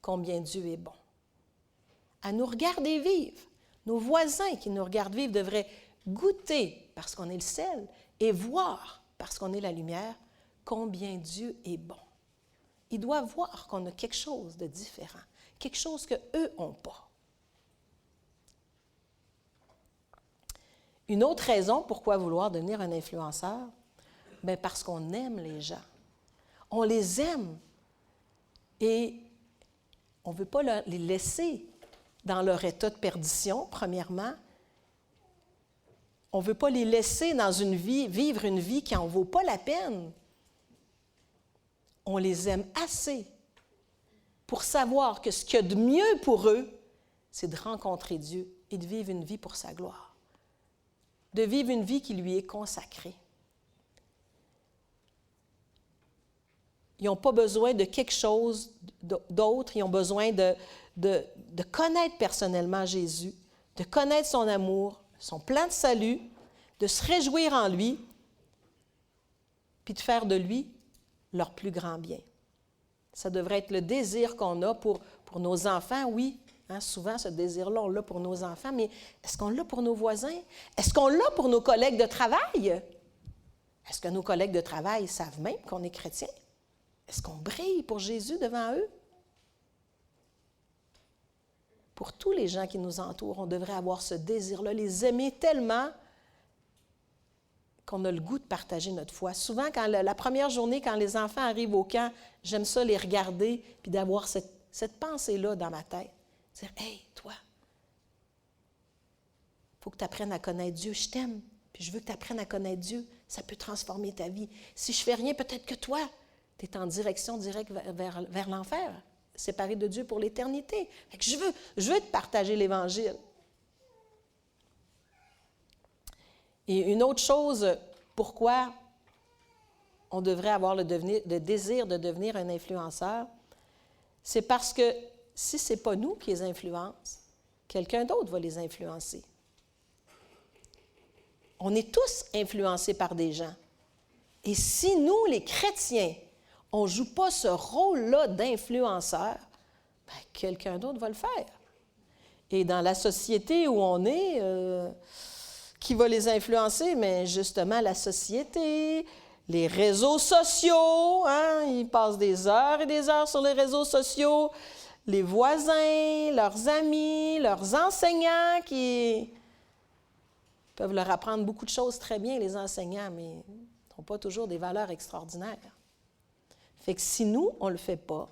combien Dieu est bon. À nous regarder vivre. Nos voisins qui nous regardent vivre devraient goûter, parce qu'on est le sel, et voir, parce qu'on est la lumière, combien Dieu est bon. Ils doivent voir qu'on a quelque chose de différent, quelque chose qu'eux n'ont pas. Une autre raison pourquoi vouloir devenir un influenceur, bien parce qu'on aime les gens. On les aime et on ne veut pas les laisser dans leur état de perdition, premièrement. On ne veut pas les laisser dans une vie, vivre une vie qui n'en vaut pas la peine. On les aime assez pour savoir que ce qu'il y a de mieux pour eux, c'est de rencontrer Dieu et de vivre une vie pour sa gloire. De vivre une vie qui lui est consacrée. Ils n'ont pas besoin de quelque chose d'autre, ils ont besoin de connaître personnellement Jésus, de connaître son amour, son plan de salut, de se réjouir en lui, puis de faire de lui leur plus grand bien. Ça devrait être le désir qu'on a pour nos enfants, oui. Hein, souvent, ce désir-là, on l'a pour nos enfants, mais est-ce qu'on l'a pour nos voisins? Est-ce qu'on l'a pour nos collègues de travail? Est-ce que nos collègues de travail savent même qu'on est chrétien? Est-ce qu'on brille pour Jésus devant eux? Pour tous les gens qui nous entourent, on devrait avoir ce désir-là, les aimer tellement qu'on a le goût de partager notre foi. Souvent, quand la première journée, quand les enfants arrivent au camp, j'aime ça les regarder puis d'avoir cette pensée-là dans ma tête. Dire, « Hey, toi, il faut que tu apprennes à connaître Dieu. Je t'aime, puis je veux que tu apprennes à connaître Dieu. Ça peut transformer ta vie. Si je fais rien, peut-être que toi, tu es en direction directe vers l'enfer, séparé de Dieu pour l'éternité. Fait que je veux te partager l'Évangile. » Et une autre chose, pourquoi on devrait avoir le désir de devenir un influenceur, c'est parce que si ce n'est pas nous qui les influence, quelqu'un d'autre va les influencer. On est tous influencés par des gens. Et si nous, les chrétiens, on ne joue pas ce rôle-là d'influenceur, bien, quelqu'un d'autre va le faire. Et dans la société où on est, qui va les influencer? Mais justement, la société, les réseaux sociaux, hein, ils passent des heures et des heures sur les réseaux sociaux, les voisins, leurs amis, leurs enseignants qui peuvent leur apprendre beaucoup de choses très bien, les enseignants, mais n'ont pas toujours des valeurs extraordinaires. Fait que si nous, on ne le fait pas,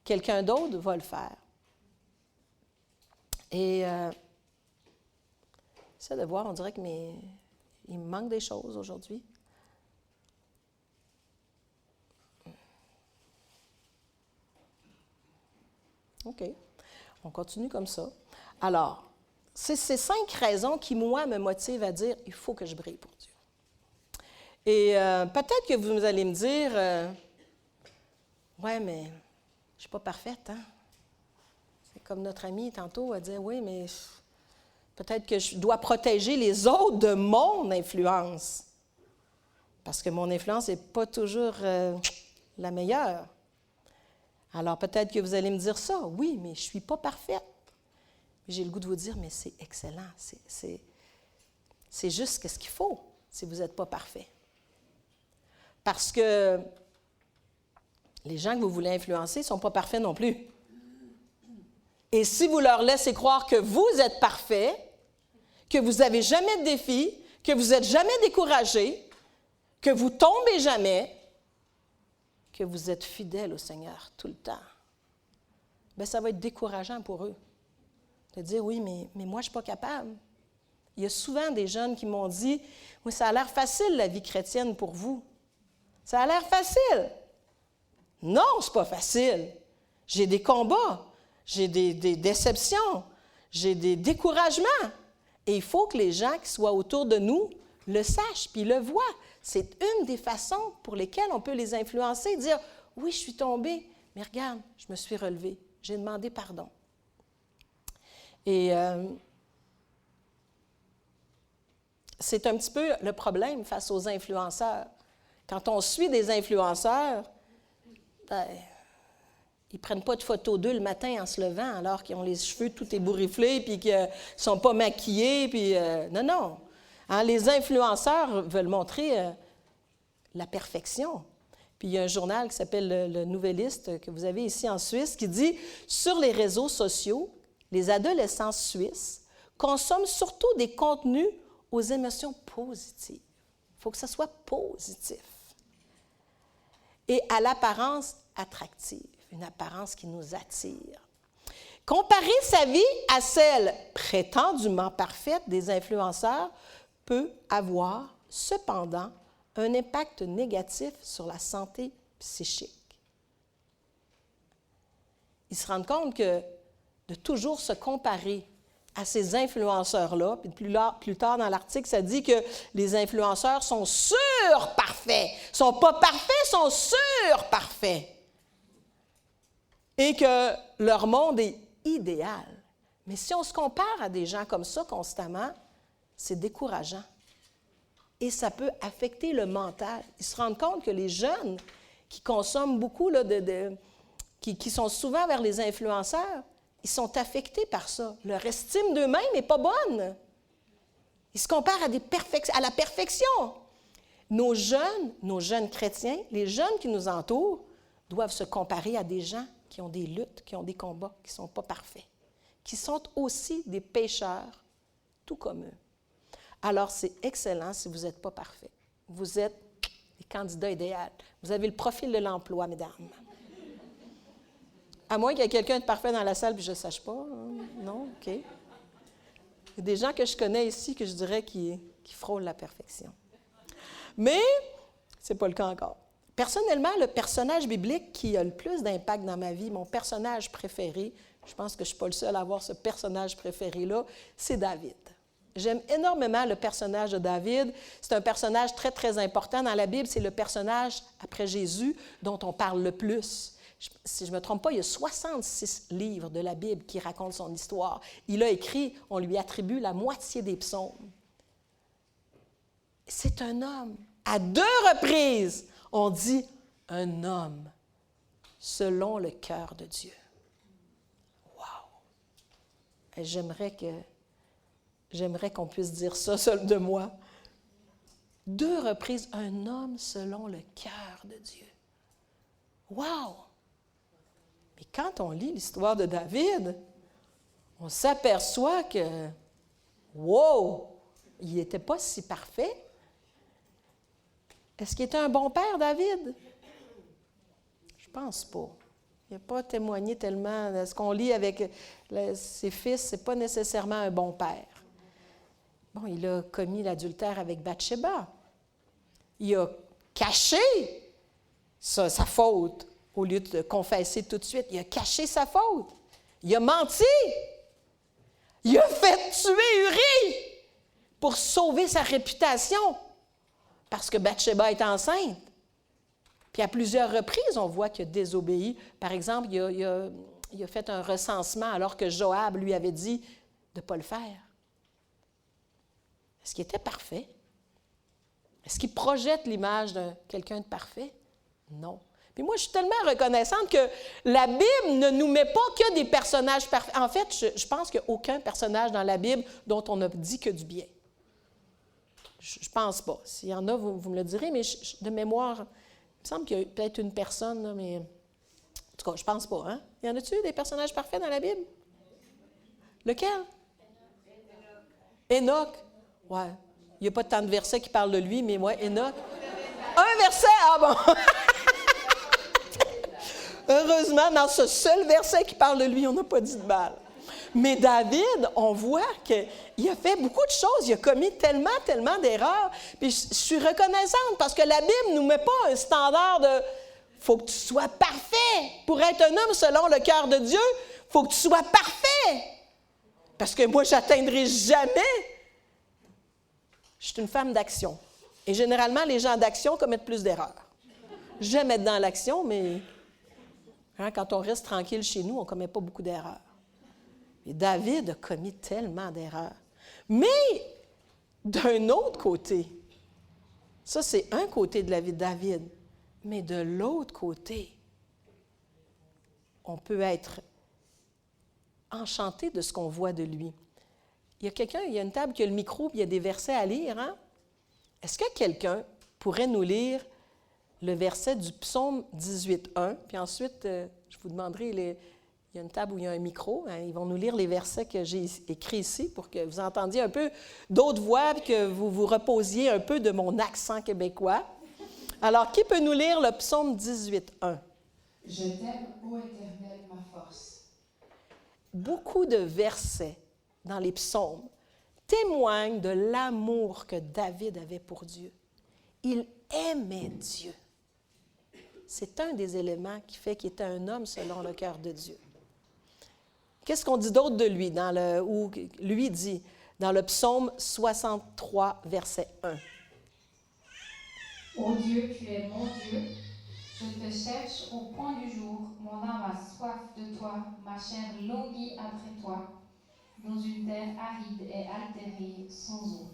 quelqu'un d'autre va le faire. Et c'est de voir, on dirait qu'il me manque des choses aujourd'hui. OK. On continue comme ça. Alors, c'est ces 5 raisons qui, moi, me motivent à dire, il faut que je brille pour Dieu. Et peut-être que vous allez me dire, ouais, mais je ne suis pas parfaite, hein? C'est comme notre amie tantôt a dit, oui, mais peut-être que je dois protéger les autres de mon influence. Parce que mon influence n'est pas toujours la meilleure. Alors peut-être que vous allez me dire ça, oui, mais je ne suis pas parfaite. J'ai le goût de vous dire, mais c'est excellent, c'est juste ce qu'il faut si vous n'êtes pas parfait. Parce que les gens que vous voulez influencer ne sont pas parfaits non plus. Et si vous leur laissez croire que vous êtes parfait, que vous n'avez jamais de défi, que vous n'êtes jamais découragé, que vous ne tombez jamais, que vous êtes fidèle au Seigneur tout le temps, bien, ça va être décourageant pour eux. De dire, oui, mais moi, je ne suis pas capable. Il y a souvent des jeunes qui m'ont dit, oui, ça a l'air facile, la vie chrétienne, pour vous. Ça a l'air facile. Non, ce n'est pas facile. J'ai des combats, j'ai des déceptions, j'ai des découragements. Et il faut que les gens qui soient autour de nous le sachent puis le voient. C'est une des façons pour lesquelles on peut les influencer, dire, oui, je suis tombée, mais regarde, je me suis relevée, j'ai demandé pardon. Et c'est un petit peu le problème face aux influenceurs. Quand on suit des influenceurs, ben, Ils ne prennent pas de photos d'eux le matin en se levant alors qu'ils ont les cheveux tout ébourifflés puis qu'ils ne sont pas maquillés. Puis, non, non. Hein, les influenceurs veulent montrer la perfection. Puis il y a un journal qui s'appelle le Nouvelliste que vous avez ici en Suisse qui dit « Sur les réseaux sociaux, les adolescents suisses consomment surtout des contenus aux émotions positives. Il faut que ça soit positif. Et à l'apparence attractive, une apparence qui nous attire. Comparer sa vie à celle prétendument parfaite des influenceurs peut avoir, cependant, un impact négatif sur la santé psychique. Ils se rendent compte que de toujours se comparer à ces influenceurs-là, puis plus tard dans l'article, ça dit que les influenceurs sont surparfaits. Ils ne sont pas parfaits, ils sont surparfaits. Et que leur monde est idéal. Mais si on se compare à des gens comme ça constamment, c'est décourageant. Et ça peut affecter le mental. Ils se rendent compte que les jeunes qui consomment beaucoup, là, qui sont souvent vers les influenceurs, ils sont affectés par ça. Leur estime d'eux-mêmes n'est pas bonne. Ils se comparent à la perfection. Nos jeunes chrétiens, les jeunes qui nous entourent, doivent se comparer à des gens qui ont des luttes, qui ont des combats, qui ne sont pas parfaits, qui sont aussi des pécheurs, tout comme eux. Alors, c'est excellent si vous n'êtes pas parfait. Vous êtes les candidats idéaux. Vous avez le profil de l'emploi, mesdames. À moins qu'il y ait quelqu'un de parfait dans la salle, puis je ne sache pas. Non? OK. Il y a des gens que je connais ici que je dirais qui frôlent la perfection. Mais ce n'est pas le cas encore. Personnellement, le personnage biblique qui a le plus d'impact dans ma vie, mon personnage préféré, je pense que je ne suis pas le seul à avoir ce personnage préféré-là, c'est David. J'aime énormément le personnage de David. C'est un personnage très, très important dans la Bible. C'est le personnage, après Jésus, dont on parle le plus. Si je ne me trompe pas, il y a 66 livres de la Bible qui racontent son histoire. Il a écrit, on lui attribue la moitié des psaumes. C'est un homme. À 2 reprises, on dit un homme selon le cœur de Dieu. Wow! Et j'aimerais qu'on puisse dire ça seul de moi. 2 reprises, un homme selon le cœur de Dieu. Wow! Mais quand on lit l'histoire de David, on s'aperçoit que, wow, il n'était pas si parfait. Est-ce qu'il était un bon père, David? Je ne pense pas. Il n'a pas témoigné tellement. Ce qu'on lit avec ses fils, ce n'est pas nécessairement un bon père. Bon, il a commis l'adultère avec Bathsheba. Il a caché sa faute au lieu de confesser tout de suite. Il a caché sa faute. Il a menti. Il a fait tuer Urie pour sauver sa réputation parce que Bathsheba est enceinte. Puis à plusieurs reprises, on voit qu'il a désobéi. Par exemple, il a fait un recensement alors que Joab lui avait dit de ne pas le faire. Est-ce qu'il était parfait? Est-ce qu'il projette l'image de quelqu'un de parfait? Non. Puis moi, je suis tellement reconnaissante que la Bible ne nous met pas que des personnages parfaits. En fait, je pense qu'il n'y a aucun personnage dans la Bible dont on n'a dit que du bien. Je ne pense pas. S'il y en a, vous me le direz, mais de mémoire, il me semble qu'il y a peut-être une personne, là, mais en tout cas, je ne pense pas. Hein? Y en a-tu des personnages parfaits dans la Bible? Lequel? Enoch. Ouais. Il n'y a pas tant de versets qui parlent de lui, mais moi, Enoch. Un verset, ah bon! Heureusement, dans ce seul verset qui parle de lui, on n'a pas dit de mal. Mais David, on voit qu'il a fait beaucoup de choses. Il a commis tellement d'erreurs. Puis je suis reconnaissante parce que la Bible ne nous met pas un standard de « faut que tu sois parfait. Pour être un homme selon le cœur de Dieu, il faut que tu sois parfait. » Parce que moi, je n'atteindrai jamais. Je suis une femme d'action. Et généralement, les gens d'action commettent plus d'erreurs. J'aime être dans l'action, mais quand on reste tranquille chez nous, on ne commet pas beaucoup d'erreurs. Et David a commis tellement d'erreurs. Mais d'un autre côté, ça c'est un côté de la vie de David, mais de l'autre côté, on peut être enchanté de ce qu'on voit de lui. Il y a une table qui a le micro, puis il y a des versets à lire. Hein? Est-ce que quelqu'un pourrait nous lire le verset du psaume 18.1? Puis ensuite, je vous demanderai, il y a une table où il y a un micro. Hein? Ils vont nous lire les versets que j'ai écrits ici pour que vous entendiez un peu d'autres voix et que vous vous reposiez un peu de mon accent québécois. Alors, qui peut nous lire le psaume 18.1? Je t'aime, ô Éternel, ma force. Beaucoup de versets dans les psaumes témoignent de l'amour que David avait pour Dieu. Il aimait Dieu. C'est un des éléments qui fait qu'il était un homme selon le cœur de Dieu. Qu'est-ce qu'on dit d'autre de lui? Lui dit dans le psaume 63, verset 1. Ô Dieu, tu es mon Dieu. Je te cherche au point du jour. Mon âme a soif de toi. Ma chair languit après toi. Dans une terre aride et altérée, sans eau.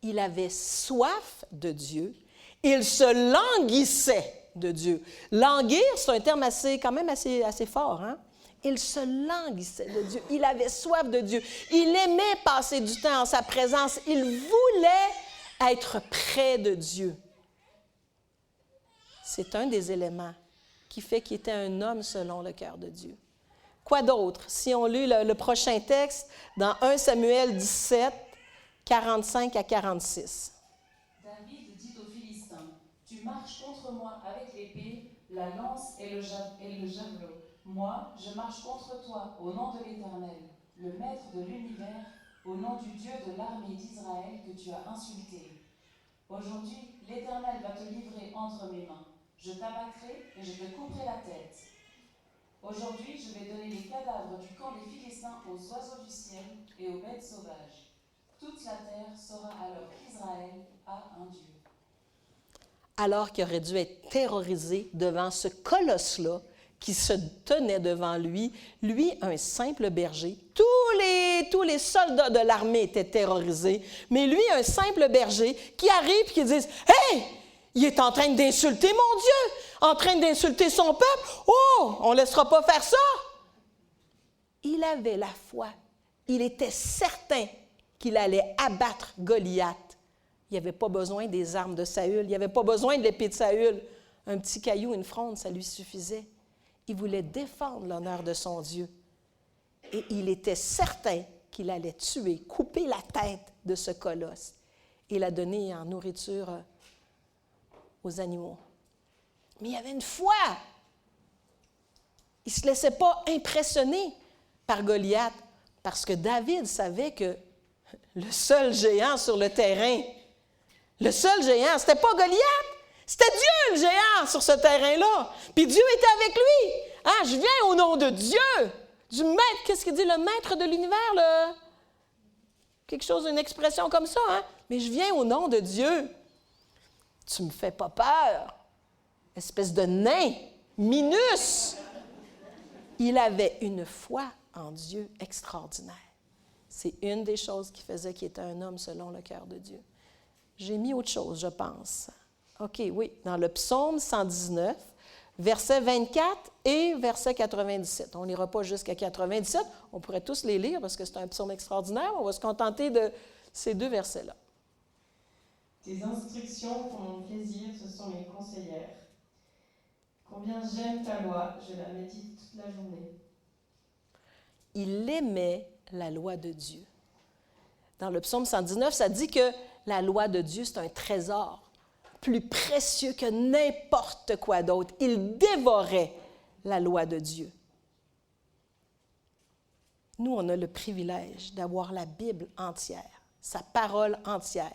Il avait soif de Dieu. Il se languissait de Dieu. Languir, c'est un terme quand même assez fort. Hein? Il se languissait de Dieu. Il avait soif de Dieu. Il aimait passer du temps en sa présence. Il voulait être près de Dieu. C'est un des éléments qui fait qu'il était un homme selon le cœur de Dieu. Quoi d'autre? Si on lit le prochain texte, dans 1 Samuel 17, 45 à 46. David dit aux Philistins, « Tu marches contre moi avec l'épée, la lance et le javelot. Moi, je marche contre toi au nom de l'Éternel, le Maître de l'univers, au nom du Dieu de l'armée d'Israël que tu as insulté. Aujourd'hui, l'Éternel va te livrer entre mes mains. Je t'abattrai et je te couperai la tête. Aujourd'hui, je vais donner les cadavres du camp des Philistins aux oiseaux du ciel et aux bêtes sauvages. Toute la terre saura alors qu'Israël a un Dieu. » Alors qu'il aurait dû être terrorisé devant ce colosse-là qui se tenait devant lui, un simple berger. Tous les soldats de l'armée étaient terrorisés, mais lui, un simple berger qui arrive et qui dit « Hey! Il est en train d'insulter mon Dieu, en train d'insulter son peuple. Oh, on ne laissera pas faire ça. » Il avait la foi. Il était certain qu'il allait abattre Goliath. Il n'y avait pas besoin des armes de Saül. Il n'y avait pas besoin de l'épée de Saül. Un petit caillou, une fronde, ça lui suffisait. Il voulait défendre l'honneur de son Dieu. Et il était certain qu'il allait tuer, couper la tête de ce colosse et la donner en nourriture aux animaux. Mais il y avait une foi. Il ne se laissait pas impressionner par Goliath parce que David savait que le seul géant sur le terrain, ce n'était pas Goliath, c'était Dieu le géant sur ce terrain-là. Puis Dieu était avec lui. Ah, je viens au nom de Dieu, du maître. Qu'est-ce qu'il dit, le maître de l'univers? Quelque chose, une expression comme ça. Hein? Mais je viens au nom de Dieu. Tu ne me fais pas peur, espèce de nain, minus. Il avait une foi en Dieu extraordinaire. C'est une des choses qui faisait qu'il était un homme selon le cœur de Dieu. J'ai mis autre chose, je pense. OK, oui, dans le psaume 119, versets 24 et verset 97. On n'ira pas jusqu'à 97, on pourrait tous les lire parce que c'est un psaume extraordinaire. On va se contenter de ces deux versets-là. Tes instructions font mon plaisir, ce sont mes conseillères. Combien j'aime ta loi, je la médite toute la journée. Il aimait la loi de Dieu. Dans le psaume 119, ça dit que la loi de Dieu, c'est un trésor plus précieux que n'importe quoi d'autre. Il dévorait la loi de Dieu. Nous, on a le privilège d'avoir la Bible entière, sa parole entière.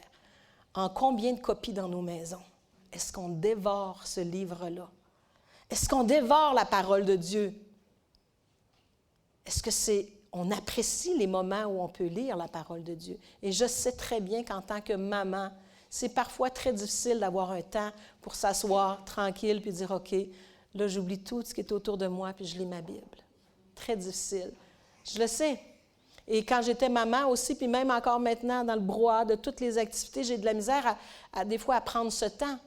En combien de copies dans nos maisons? Est-ce qu'on dévore ce livre-là? Est-ce qu'on dévore la parole de Dieu? Est-ce qu'on apprécie les moments où on peut lire la parole de Dieu? Et je sais très bien qu'en tant que maman, c'est parfois très difficile d'avoir un temps pour s'asseoir tranquille puis dire « OK, là, j'oublie tout ce qui est autour de moi puis je lis ma Bible. » Très difficile. Je le sais. Et quand j'étais maman aussi, puis même encore maintenant, dans le brouhaha de toutes les activités, j'ai de la misère à des fois à prendre ce temps.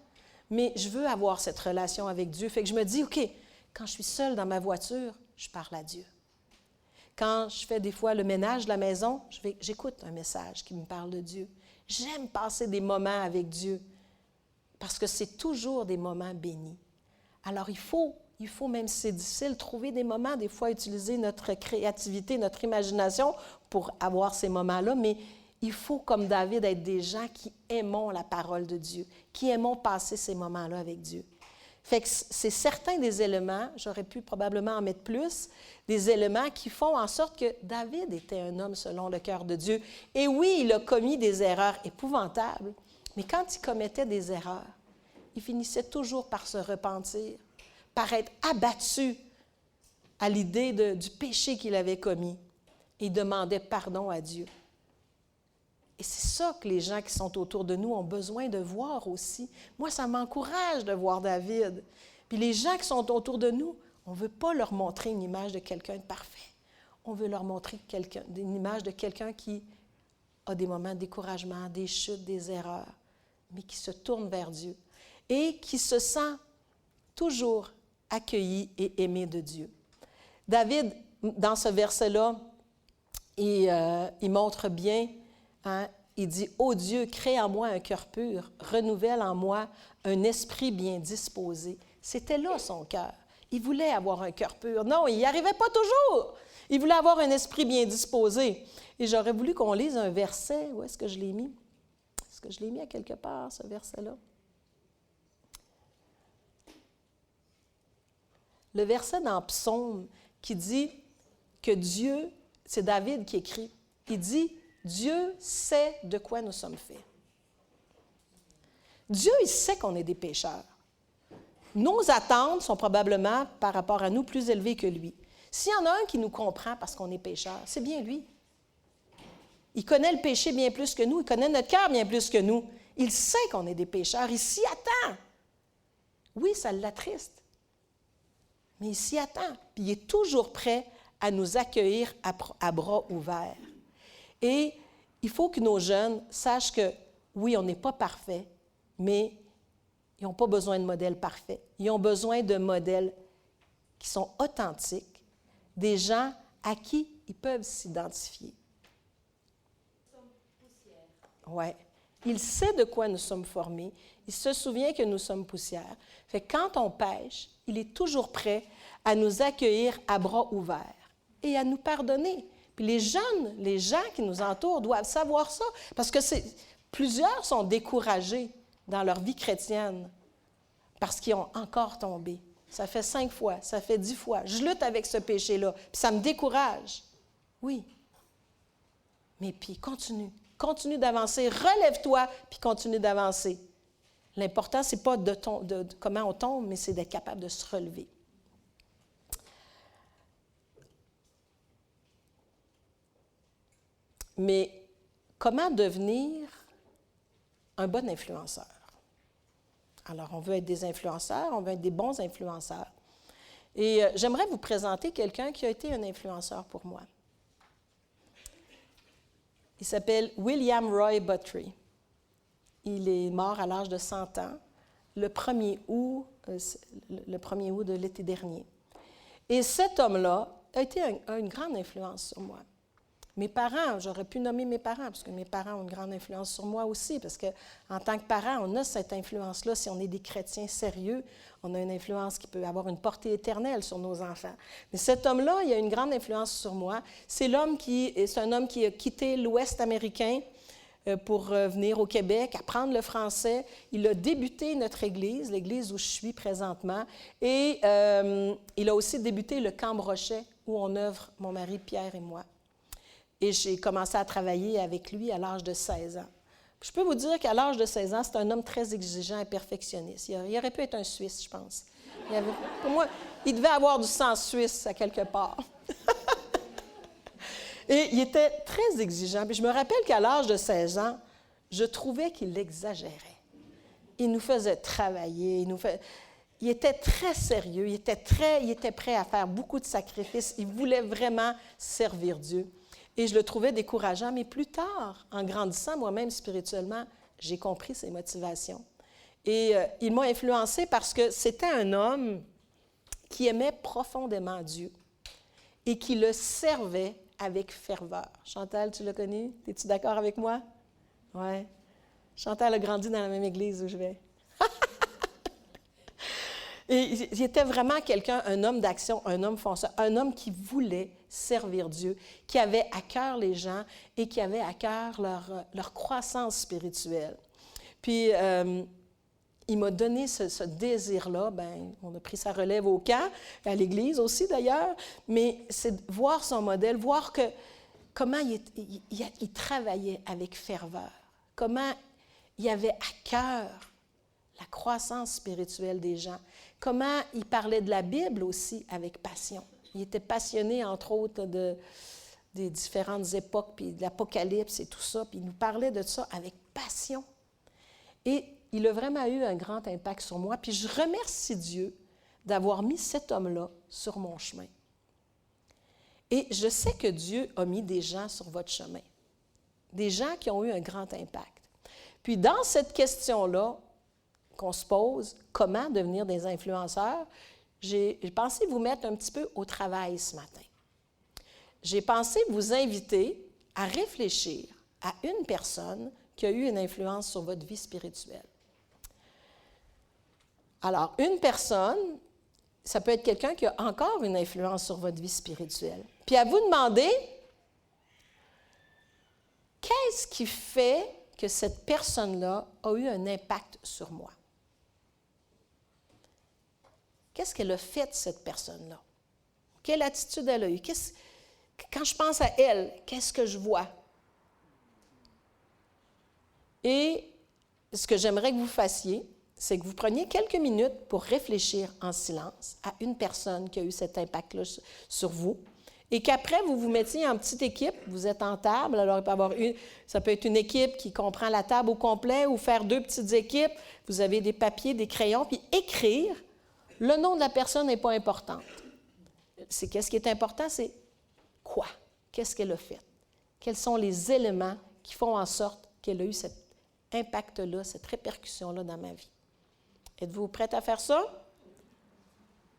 Mais je veux avoir cette relation avec Dieu. Fait que je me dis, OK, Quand je suis seule dans ma voiture, je parle à Dieu. Quand je fais des fois le ménage de la maison, j'écoute un message qui me parle de Dieu. J'aime passer des moments avec Dieu parce que c'est toujours des moments bénis. Alors il faut, même si c'est difficile, trouver des moments, des fois utiliser notre créativité, notre imagination pour avoir ces moments-là, mais il faut, comme David, être des gens qui aimons la parole de Dieu, qui aimons passer ces moments-là avec Dieu. Fait que c'est certains des éléments, j'aurais pu probablement en mettre plus, des éléments qui font en sorte que David était un homme selon le cœur de Dieu. Et oui, il a commis des erreurs épouvantables, mais quand il commettait des erreurs, il finissait toujours par se repentir, par être abattu à l'idée du péché qu'il avait commis et demandait pardon à Dieu. Et c'est ça que les gens qui sont autour de nous ont besoin de voir aussi. Moi, ça m'encourage de voir David. Puis les gens qui sont autour de nous, on ne veut pas leur montrer une image de quelqu'un de parfait. On veut leur montrer une image de quelqu'un qui a des moments de découragement, des chutes, des erreurs, mais qui se tourne vers Dieu et qui se sent toujours accueilli et aimé de Dieu. David, dans ce verset-là, il montre bien, il dit « Ô Dieu, crée en moi un cœur pur, renouvelle en moi un esprit bien disposé. » C'était là son cœur. Il voulait avoir un cœur pur. Non, il n'y arrivait pas toujours. Il voulait avoir un esprit bien disposé. Et j'aurais voulu qu'on lise un verset. Où est-ce que je l'ai mis? Est-ce que je l'ai mis à quelque part, ce verset-là? Le verset dans Psaume qui dit que Dieu, c'est David qui écrit, il dit « Dieu sait de quoi nous sommes faits. » Dieu, il sait qu'on est des pécheurs. Nos attentes sont probablement, par rapport à nous, plus élevées que lui. S'il y en a un qui nous comprend parce qu'on est pécheurs, c'est bien lui. Il connaît le péché bien plus que nous, il connaît notre cœur bien plus que nous. Il sait qu'on est des pécheurs, il s'y attend. Oui, ça l'attriste, mais il s'y attend. Puis il est toujours prêt à nous accueillir à bras ouverts. Et il faut que nos jeunes sachent que, oui, on n'est pas parfait, mais ils n'ont pas besoin de modèles parfaits. Ils ont besoin de modèles qui sont authentiques, des gens à qui ils peuvent s'identifier. Oui. Il sait de quoi nous sommes formés. Il se souvient que nous sommes poussière. Fait que quand on pêche, il est toujours prêt à nous accueillir à bras ouverts et à nous pardonner. Puis les jeunes, les gens qui nous entourent doivent savoir ça, parce que plusieurs sont découragés dans leur vie chrétienne parce qu'ils ont encore tombé. Ça fait 5 fois, ça fait 10 fois. Je lutte avec ce péché-là, puis ça me décourage. Oui. Mais puis continue. Continue d'avancer. Relève-toi, puis continue d'avancer. L'important, ce n'est pas de comment on tombe, mais c'est d'être capable de se relever. Mais comment devenir un bon influenceur? Alors, on veut être des influenceurs, on veut être des bons influenceurs. Et j'aimerais vous présenter quelqu'un qui a été un influenceur pour moi. Il s'appelle William Roy Buttrey. Il est mort à l'âge de 100 ans, le 1er août de l'été dernier. Et cet homme-là a été une grande influence sur moi. Mes parents, j'aurais pu nommer mes parents, parce que mes parents ont une grande influence sur moi aussi, parce qu'en tant que parents, on a cette influence-là. Si on est des chrétiens sérieux, on a une influence qui peut avoir une portée éternelle sur nos enfants. Mais cet homme-là, il a une grande influence sur moi. C'est un homme qui a quitté l'Ouest américain pour venir au Québec, apprendre le français. Il a débuté notre Église, l'Église où je suis présentement, et il a aussi débuté le Camp Brochet, où on œuvre, mon mari Pierre et moi. Et j'ai commencé à travailler avec lui à l'âge de 16 ans. Je peux vous dire qu'à l'âge de 16 ans, c'est un homme très exigeant et perfectionniste. Il aurait pu être un Suisse, je pense. Pour moi, il devait avoir du sang suisse à quelque part. Et il était très exigeant. Puis je me rappelle qu'à l'âge de 16 ans, je trouvais qu'il exagérait. Il nous faisait travailler. Il était très sérieux. Il était prêt à faire beaucoup de sacrifices. Il voulait vraiment servir Dieu. Et je le trouvais décourageant, mais plus tard, en grandissant moi-même spirituellement, j'ai compris ses motivations. Et il m'a influencée parce que c'était un homme qui aimait profondément Dieu et qui le servait avec ferveur. Chantal, tu l'as connu? Es-tu d'accord avec moi? Oui. Chantal a grandi dans la même église où je vais. Et il était vraiment quelqu'un, un homme d'action, un homme fonceur, un homme qui voulait servir Dieu, qui avait à cœur les gens et qui avait à cœur leur croissance spirituelle. Puis, il m'a donné ce désir-là. Bien, on a pris sa relève au camp, à l'église aussi d'ailleurs, mais c'est de voir son modèle, voir comment il travaillait avec ferveur, comment il avait à cœur la croissance spirituelle des gens, comment il parlait de la Bible aussi avec passion. Il était passionné, entre autres, des différentes époques, puis de l'Apocalypse et tout ça, puis il nous parlait de ça avec passion. Et il a vraiment eu un grand impact sur moi, puis je remercie Dieu d'avoir mis cet homme-là sur mon chemin. Et je sais que Dieu a mis des gens sur votre chemin, des gens qui ont eu un grand impact. Puis dans cette question-là qu'on se pose, comment devenir des influenceurs, j'ai pensé vous mettre un petit peu au travail ce matin. J'ai pensé vous inviter à réfléchir à une personne qui a eu une influence sur votre vie spirituelle. Alors, une personne, ça peut être quelqu'un qui a encore une influence sur votre vie spirituelle. Puis à vous demander, qu'est-ce qui fait que cette personne-là a eu un impact sur moi? Qu'est-ce qu'elle a fait, cette personne-là? Quelle attitude elle a eue? Quand je pense à elle, qu'est-ce que je vois? Et ce que j'aimerais que vous fassiez, c'est que vous preniez quelques minutes pour réfléchir en silence à une personne qui a eu cet impact-là sur vous, et qu'après, vous vous mettiez en petite équipe, vous êtes en table, alors ça peut être une équipe qui comprend la table au complet, ou faire 2 petites équipes, vous avez des papiers, des crayons, puis écrire. Le nom de la personne n'est pas important. Qu'est-ce qui est important, c'est quoi? Qu'est-ce qu'elle a fait? Quels sont les éléments qui font en sorte qu'elle a eu cet impact-là, cette répercussion-là dans ma vie? Êtes-vous prête à faire ça?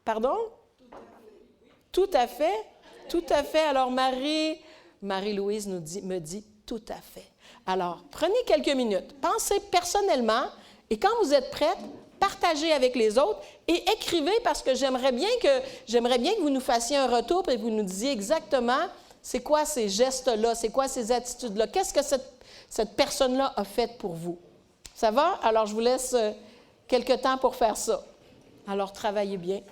Pardon? Tout à fait. Tout à fait. Alors, Marie-Louise me dit tout à fait. Alors, prenez quelques minutes. Pensez personnellement et quand vous êtes prête, partagez avec les autres et écrivez parce que j'aimerais bien que vous nous fassiez un retour et vous nous disiez exactement c'est quoi ces gestes-là, c'est quoi ces attitudes-là, qu'est-ce que cette personne-là a fait pour vous. Ça va? Alors, je vous laisse quelque temps pour faire ça. Alors, travaillez bien.